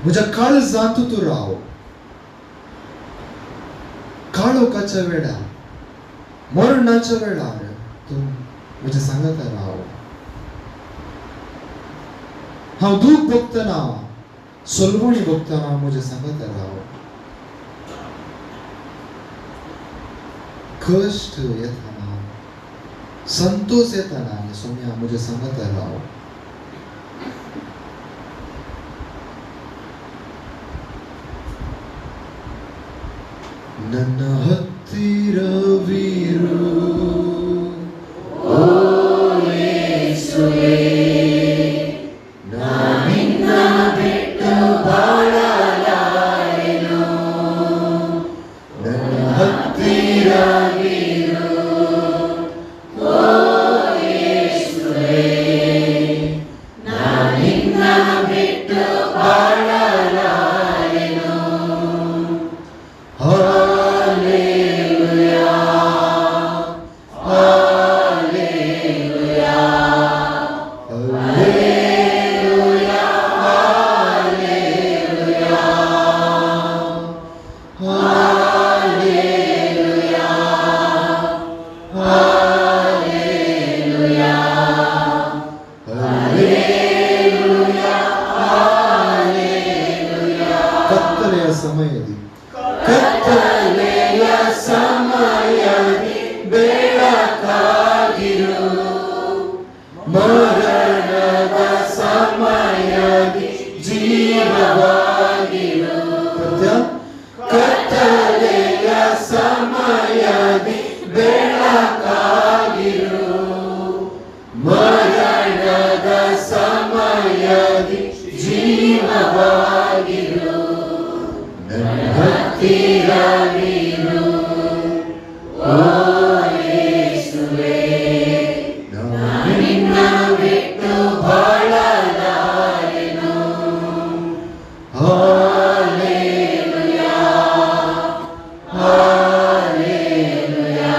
म्हज्या काळजांत तूं राव. काळोखाच्या वेळार, मरणाच्या वेळार तूं म्हज्या सांगाता राव. हांव दूख भोगतना, सोलवणी भोगतना म्हज्या सांगाता राव. कश्ट येतना, संतोष येतना सोम्या म्हज्या सांगाता राव. ನನ್ನ ಹತ್ತಿರವಿರು ಓ ಯೇಸುವೇ, ನಾನಿನ್ನ ಬಿಟ್ಟು ಬಾಳಲಾರೆನು. ನನ್ನ ಹತ್ತಿರವಿರು ಓ ಯೇಸುವೇ, ನಾನಿನ್ನ ಬಿಟ್ಟು ಬಾಳಲಾರೆನು. Hallelujah. ಸಮಯದಿ ಜೀವವಾಗಿರು ನನ್ನ ಹತ್ತಿರವಿರು ಓ ಯೇಸುವೇ ನಿನ್ನ ಬಿಟ್ಟು ಬಾಳಲಾರೆನು ಹಾಲೆಲೂಯಾ ಹಾಲೆಲೂಯಾ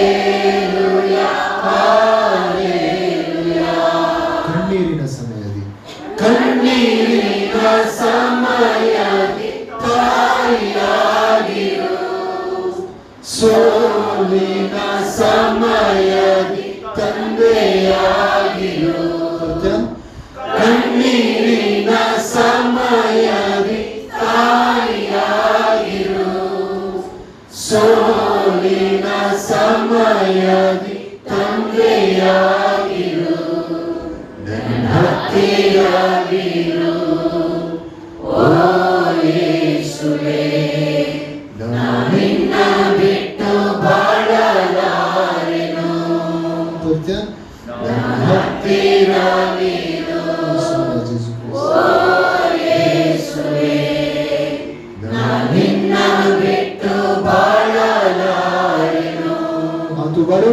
ಹಾಲೆಲೂಯಾ ಹಾಲೆಲೂಯಾ ಕಣ್ಣೀರಿನ ಸಮಯದಿ ತಾಯಿಯಾಗಿರು ಸೋಲಿನ ಸಮಯದಿ ತಂದೆಯಾಗಿರು ಕಣ್ಣೀರಿನ ಸಮಯದಿ ತಾಯಿಯಾಗಿರು ಸೋಲಿನ ಸಮಯದಿ ತಂದೆಯಾಗಿರು ನನ್ನ ಹತ್ತಿರವಿರು ಓ ಯೇಸುವೇ ನಿನ್ನ ಬಿಟ್ಟು ಬಾಳಲಾರೆನು ನನ್ನ ಹತ್ತಿರವಿರು ಓ ಯೇಸುವೇ ನಿನ್ನ ಬಿಟ್ಟು ಬಾಳಲಾರೆನು ಮಾತು ಬರು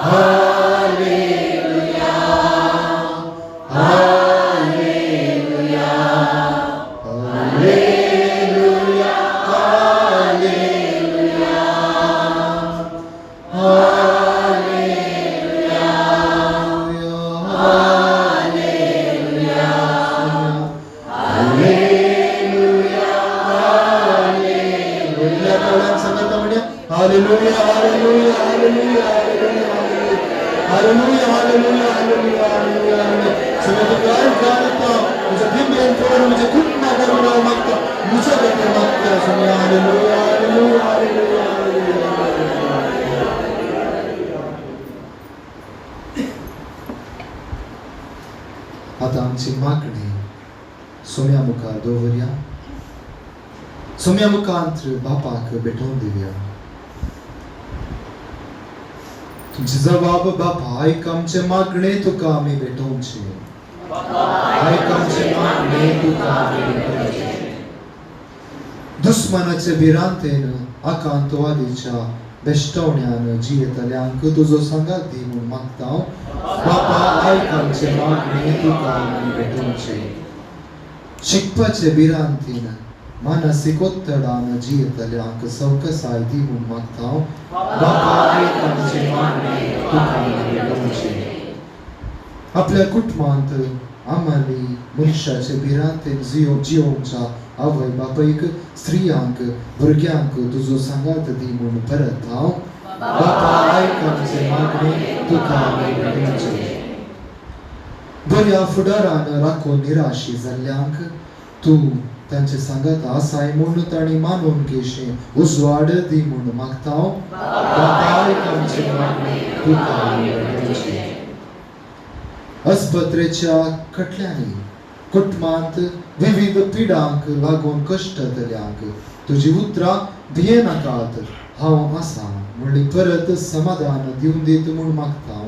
ಹಾಲೆಲೂಯಾ ಹಾಲೆಲೂಯಾ ಹಾಲೆಲೂಯಾ ಹಾಲೆಲೂಯಾ ಹಾಲೆಲೂಯಾ ಹಾಲೆಲೂಯಾ ಹಾಲೆಲೂಯಾ ಹಾಲೆಲೂಯಾ ಸಂಗತ ಮಾಡಿಯ ಹಾಲೆಲೂಯಾ ಹಾಲೆಲೂಯಾ ಹಾಲೆಲೂಯಾ हालेलुया हालेलुया हालेलुया हालेलुया संगत गाय गाता मुझे दिन दिन छोड़ मुझे खुद ना करो मत मुझे देते मत सुनिए हालेलुया हालेलुया हालेलुया आता आमची मागणी सोम्या मुखार दवरया सोम्या मुखांत बापाक भेटोवन दिवया तुमचे जबाब बापा आयक आमचे मागणे तुका आमी भेटोवचे आयक आमचे मागणे तुका आमी भेटोवचे दुस्मनाचे भिरांतेन आकांतवादीच्या बेश्टवण्यान जियेतल्यांक तुजो सांगात दी म्हूण मागता बापा आयक आमचे मागणे तुका आमी भेटोवचे शिकपाचे भिरांतीन मानसिक ओत्तडान जियेतल्यांक सवकसाय दी म्हूण मागता बापा आयक आमचे मागणे तुका आमी भेटोवचे आपल्या कुटुंबांत आमाली मनशाचे भिरांतेन जियोवच्या आवय बापायक स्त्रियांक भुरग्यांक तुजो सांगात दी म्हूण परत हांव बापा आयक आमचे मागणे तुका आमी भेटोवचे बऱ्या फुडारान राखून निराशी जाल्ल्यांक तूं तांचे सांगात आसाय म्हूण तांणी मानून घेशे उजवाड दी म्हूण मागता बापा आयक आमचे मागणे तुका आमी भेटोवचे अस्पत्रेच्या खटल्यांनी कुटुंबांत विविध पिडांक लागून कश्टतल्यांक तुजी उतरां भियेनाकात हांव आसा म्हणली परत समाधान दिवन दीत म्हूण मागता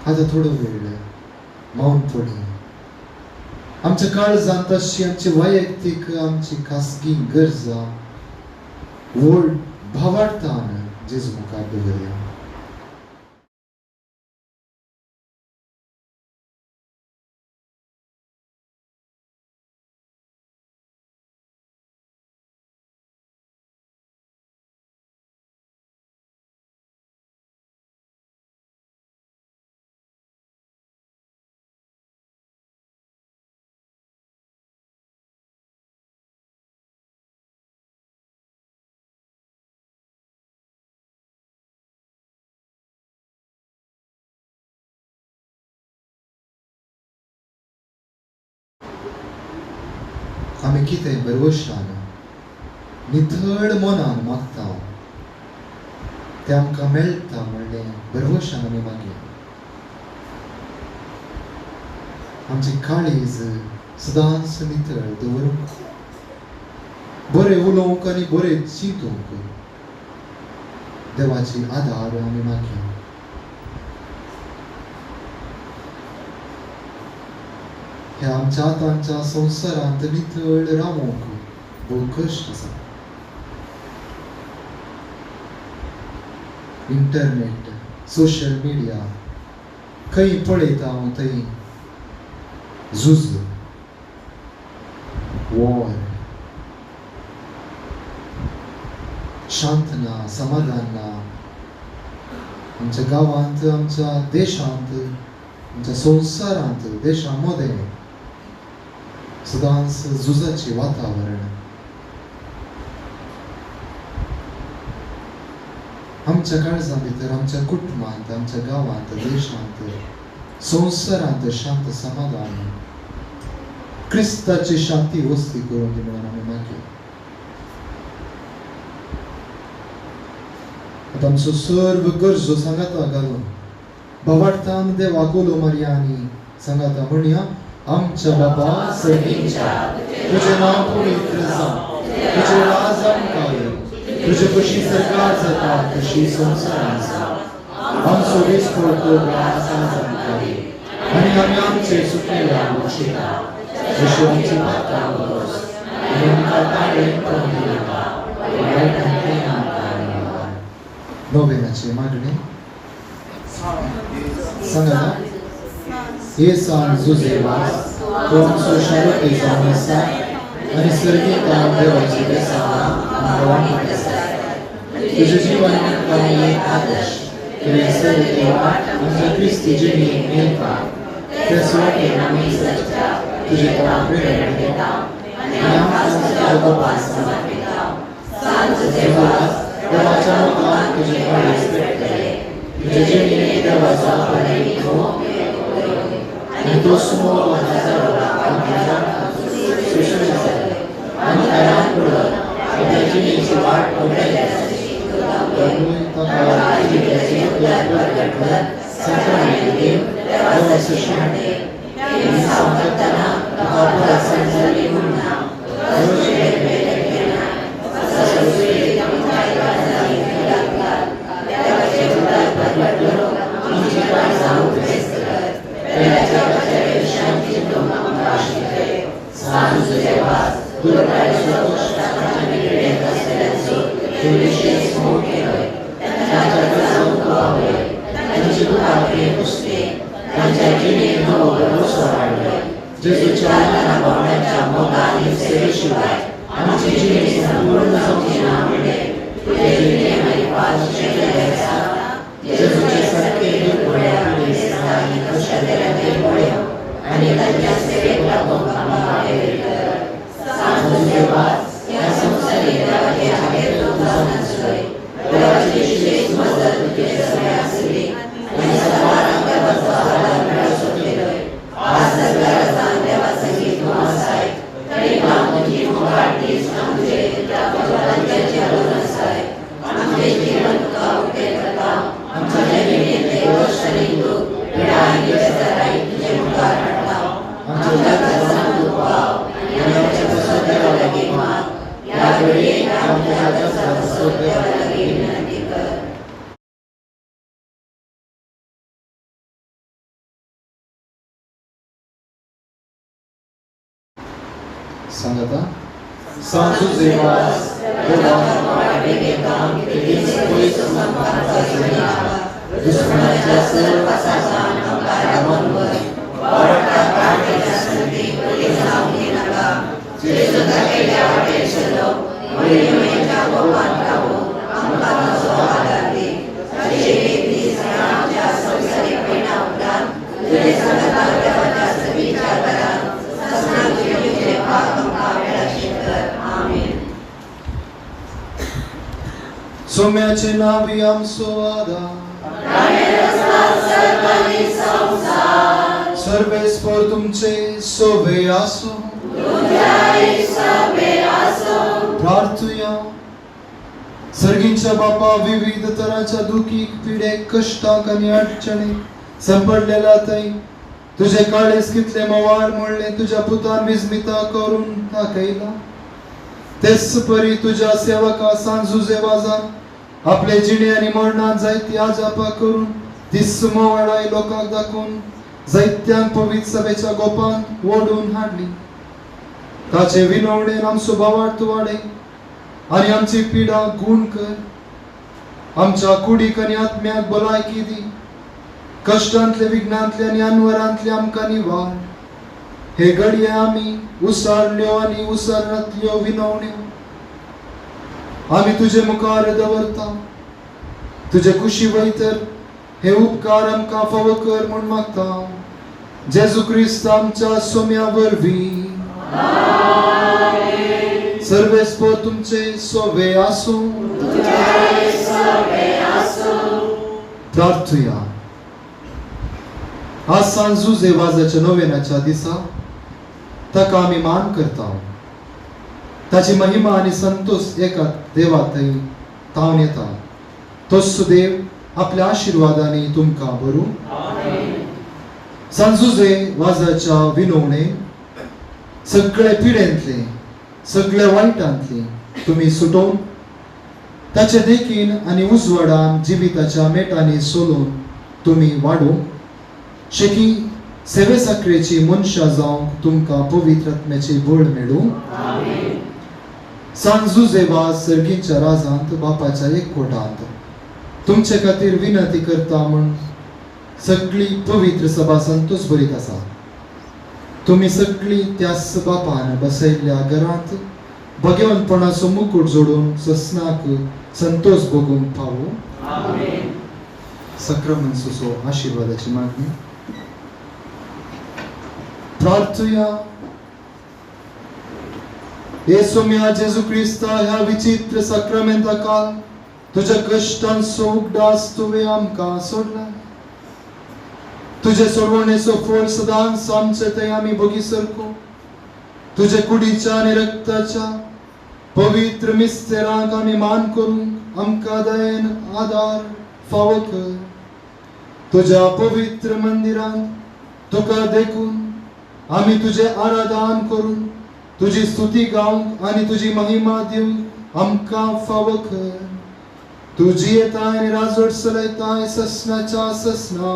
आता थोडो वेळ मौन पडी आमच्या काळजांत तशी आमची वैयक्तीक आमची खासगी गरजा व्हड भावार्थान जेजू मुखार दवरया आमी कितें बरवशान नितळ मनान मागता तें आमकां मेळटा म्हणलें बरवशान आमी मागया आमची काळीज सदांच नितळ दवरूंक बरें उलोवंक आनी बरें चिंतूंक देवाची आधार आमी मागया. ह्या आमच्या आतांच्या संवसारांत नितळ रावूंक भोव कश्ट आसा. इंटरनेट, सोशल मिडिया खंय पळयता हांव थंय झूज, वॉर, शांत ना, समाधान ना. आमच्या गावांत, आमच्या देशांत, आमच्या संवसारांत, देशामध्ये सदांच झुजाचे वातावरण. आमच्या काळजा भितर, आमच्या कुटुंबांत, आमच्या गावांत, देशांत, संवसारांत शांत समाधान, क्रिस्ताची शांती वस्ती करून दी म्हणून आमी मागया. आतां आमचो सर्व गरजो सांगाता घालून भावार्थान देवाक उलो मारया आनी सांगाता म्हणया. आमच्या बाबा सर्गींच्या, तुजें नांव पवित्र जावं, तुजें राज आमकां येवं, तुजे कशी सरकार जाता तशी संवसारांत जावं. आमचो दिसपळ तो आज आमकां दी, आनी आमी आमचे चुकलेल्यांक वचयता जशी आमची पातकां वळख, आनी आमकां ताळेन पडूंक दिनाका, वायटांतल्यान आमकां राखा. नोवेनाची मागणी सांगाता. हे सांज जुजेवास तो आमचो शारोती जावन आसा आनी सर्गीता देवाची देसावां आमकां वांगडा आसा. तुजे जिवन आमकां एक आदर्श, तुवें सरिते वाट आमच्या क्रिस्ती जिणेक मेळपाक ते सुवातेर आमी सजता. तुजे तोंड प्रेरण घेता आनी आमकां तुज्या गोपान समर्पिता. सांज जुजेवास देवाच्या मुखार तुजे कळस पेटतले. तुजे जिणेक देवाचो पळयणी मोग आनी तो सुमो हजारो आनी काळान पडत आपल्या जिणेची वाट पळयल्या जेजूच्या नावाच्या मोगाने सेवेशिवाय आमची जिणे संपूर्ण जावची ना म्हणले. तुझे जिणे आमी पास केलेले आसा. जेजूचे सारखे दुर्बळ्या पिडेस्तांनी कश्ट केल्या ते पळय आनी तांच्या सेवेक लागून आमकां प्रेरीत कर. सांज जुजेवास ह्या संवसारी देवाचे हाकेर तूं जावन आसलोय. देवाची विशेष मजत तुजे सगळे आसली आनी सदांच देवाचो आदार मेळचो केलोय. आज सगळ्या देवा संगीत तूं आसाय. तरी हांव तुजी मोगाट दीस हांव तुजे भगवंताचे हालून आसाय. आमचे जिवन तुका उक्ते करता. आमच्या जिणेंतले कश्ट आनी दूख, पिडा आनी बेजाराई तुजे मुखार हाडटा. आमच्या गरजांक तूं पाव आनी आमचे कसो देवा लागीं माग. ह्या घडयेक आमच्या कसो देवा लागीं विनंती कर. सांगाता. सांज जुजेवास देवाच्या वाटे घेतां तेगे सगळी संपादांचा जुना. दुश्मनाच्या सर्व सासान आमकां रावून वय. वाडटा काळेच्या संगती बळी जावंक दिनाका. जेजू दाखयल्या वाटेर चलो. मरियमेच्या गोपान रावून आमकां ताचो आदार दी. ताचे एक दीस आमच्या संवसारी पयणा उपरांत तुजे सांगता देवाच्या सगळीच्या घरांत ससनाक तुजे पाक आमकां मेळचें कर. आमीन. सोम्याचे नावी आमचो आदार. सर्वेस्पर तुमचे सोबे आसो. प्रार्थुया. सर्गींच्या बापा विविध तरांच्या दुखीक, पिडेक, कश्टाक आनी अडचणीक संपडलेला थंय तुझे काळेस कितले मोवाळ म्हणले तुझ्या पुतान विस्मिता करून दाखयला. तेच परी तुझ्या सेवका सांज जुजेवासान आपले जिणे आणि मरणात जायती आजापा करून दिस मोवाळाय लोकांक दाखवून जायत्यांक पवित्र सभेच्या गोपान ओढून हाडली. ताचे विनवणेन आमचो भावार्थ वाडय आणि आमची पिडा गुण कर. आमच्या कुडीक आणि आत्म्याक भलायकी दी. कष्टांतले विघ्नांतले आणि अनवरांतले आमकां निवार. हे घडये आमी उसारल्यो आणि उसारनातल्यो विनवण्यो आमी तुजे मुखार दवरता. तुजे कुशी वयतर हे उपकार आमकां फावो कर म्हूण मागता. जेजू क्रिस्त आमच्या सोम्या वरवीं सर्वेस्पर तुमचे सोवे आसूं. प्रार्थुया. आज सांजू जेवाजाच्या नोवेनाच्या दिसा ताका आमी मान करता. ताची महिमा आणि संतोष एका देवातय तावन येता. तोच देव आपल्या आशीर्वादाने तुमकां भरू. सांजुजे वाजाच्या विनवणे सगळे पिडेंतले सगळे वायटांतले तुम्ही सुटोवन ताचे देखीन आणि उजवाडान जिविताच्या मेटांनी सोलून तुम्ही वाडू शेकी सेवे साखरेची मनशां जावंक तुमकां पवित्र आत्म्याची बळ मेळू. सांजुजे वाज सर्गीच्या राजांत बापाच्या एकवटांत तुमचे खातीर विनंती करता म्हण सगळी पवित्र सभा संतोष भरीत आसा. तुम्ही सगळी त्याच बापान बसयल्ल्या घरांत भगवंतपणाचो मुकुट जोडून ससनाक संतोष भोगूंक पावू. सक्रामेंतचो आशीर्वादाची मागणी. प्रार्थुया. येसुम्या जेजू क्रिस्ता ह्या विचित्र सक्रामेंता काल तुझ्या कष्टांचो उगडास तुवें आमकां सोडला. तुझे सोडवणेचो फळ सदांच आमचे थंय आमी भोगी सरको. तुझे कुडीच्या आणि रक्ताच्या पवित्र मिस्तेरांक आमी मान करूंक आमकां दयेन आदार फावो कर. तुझ्या पवित्र मंदिरांत तुका देखून आमी तुझे आराधन करून तुझी स्तुती गावंक आणि तुझी महिमा दिवंक आमकां फावो कर. तुझी येताय आणि राजवट चलयताय ससनाच्या ससना.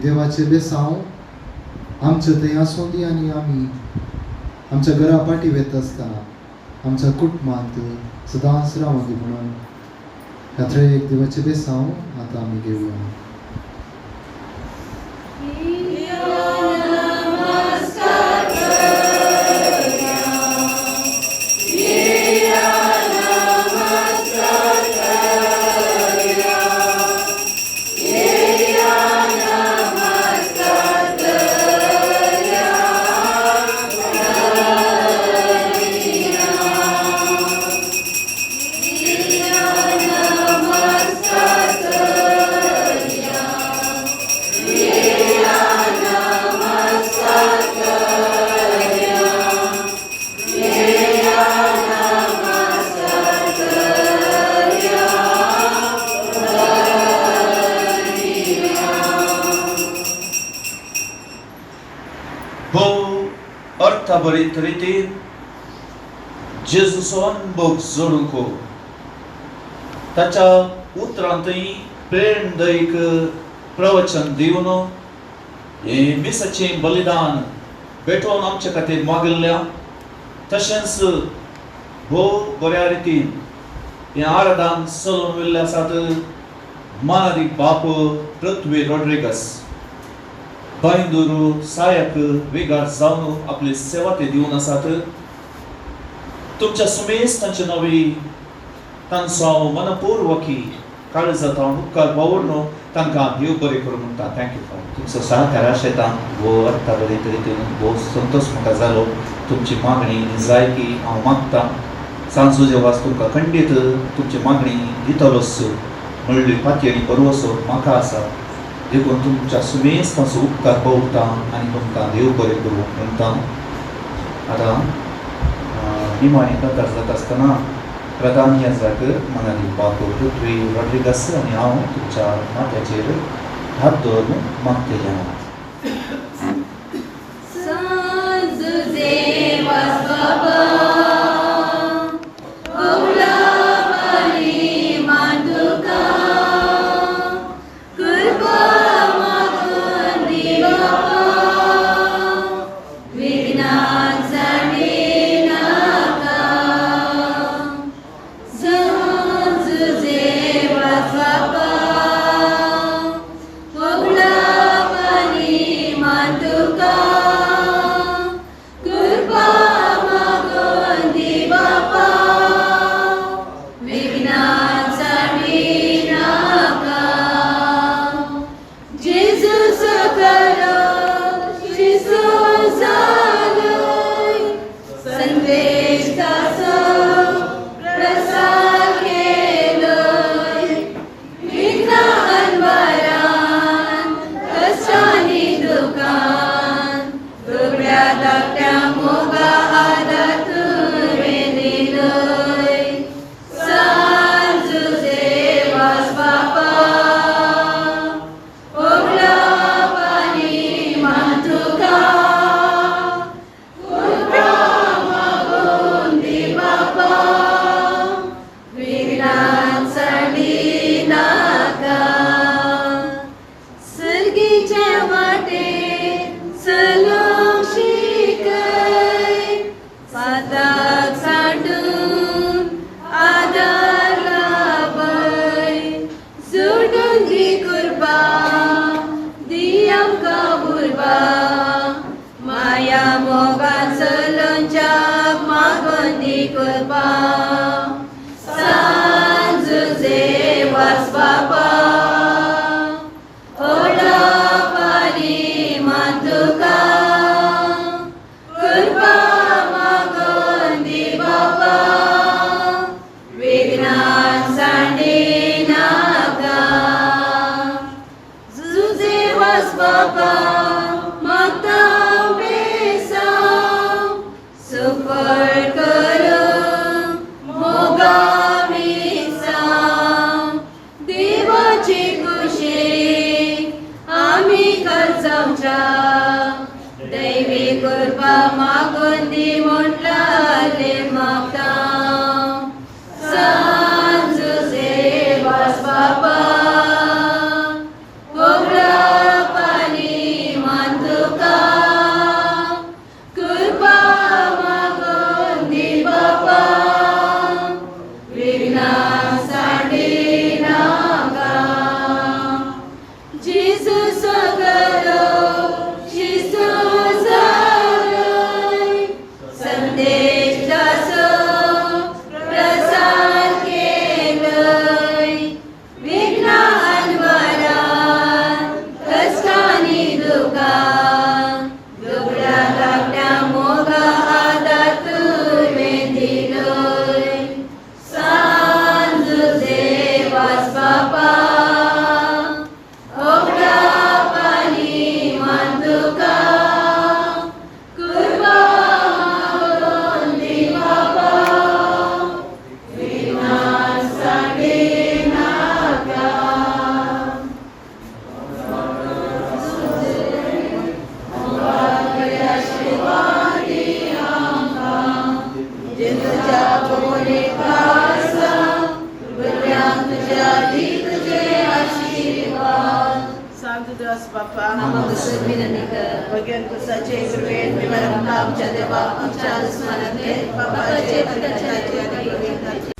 देवाचे बेसांव आमचे थंय आसूं दी आणि आमी आमच्या घरा पाटी वेत आसतना आमच्या कुटुंबांत सदांच रावूं दी म्हणून ह्या एक देवाचे बेसांव आतां आमी घेवया. Yeah. अर्थ बरीत रितीन जेजूसोन बोग जोडूंक ताच्या उतरांतय प्रेरणदायक प्रवचन दिवन हे मिसाचें बलिदान भेटोवन आमचे खातीर मागिल्ल्या तशेंच भोव बऱ्या रितीन हें आराधन चलोवन व्हेल्लें आसात मानादी बाप पृथ्वी रॉड्रिगस बांदूर सायक वेगार जावन आपली सेवा ते दिवन आसात तुमच्या सुमेस्तांचे नवी तांचो हांव मनपूर्वकी काळजांत हांव उपकार बावडून तांकां देव बरें करूं म्हणटा. थँक्यू फॉर तुमचो सहकार आशेता वो अर्था बरे तरेन भोव संतोश म्हाका जालो. तुमची मागणी जाय की हांव मागतां सांजो जेवास तुमकां खंडीत तुमची मागणी दितलोच म्हणली पातयेनी परवसो म्हाका आसा देखून तुमच्या सुमेस्तांचो उपकार बावडटा आनी तुमकां देव बरें करूं म्हणटा. आतां निमाणी कातार जाता आसतना प्रधान याजक मनाली बाप पृथ्वी रॉड्रिगस आनी हांव तुमच्या माथ्याचेर हात दवरून मागतलें. शांतदास बाप्पा आमकां विनंती कर भगवान कुसाचे कृपेन मेरा आमच्या देवा आमच्या आस्मानातले बापाचे पित्याचे आणि पवित्राचे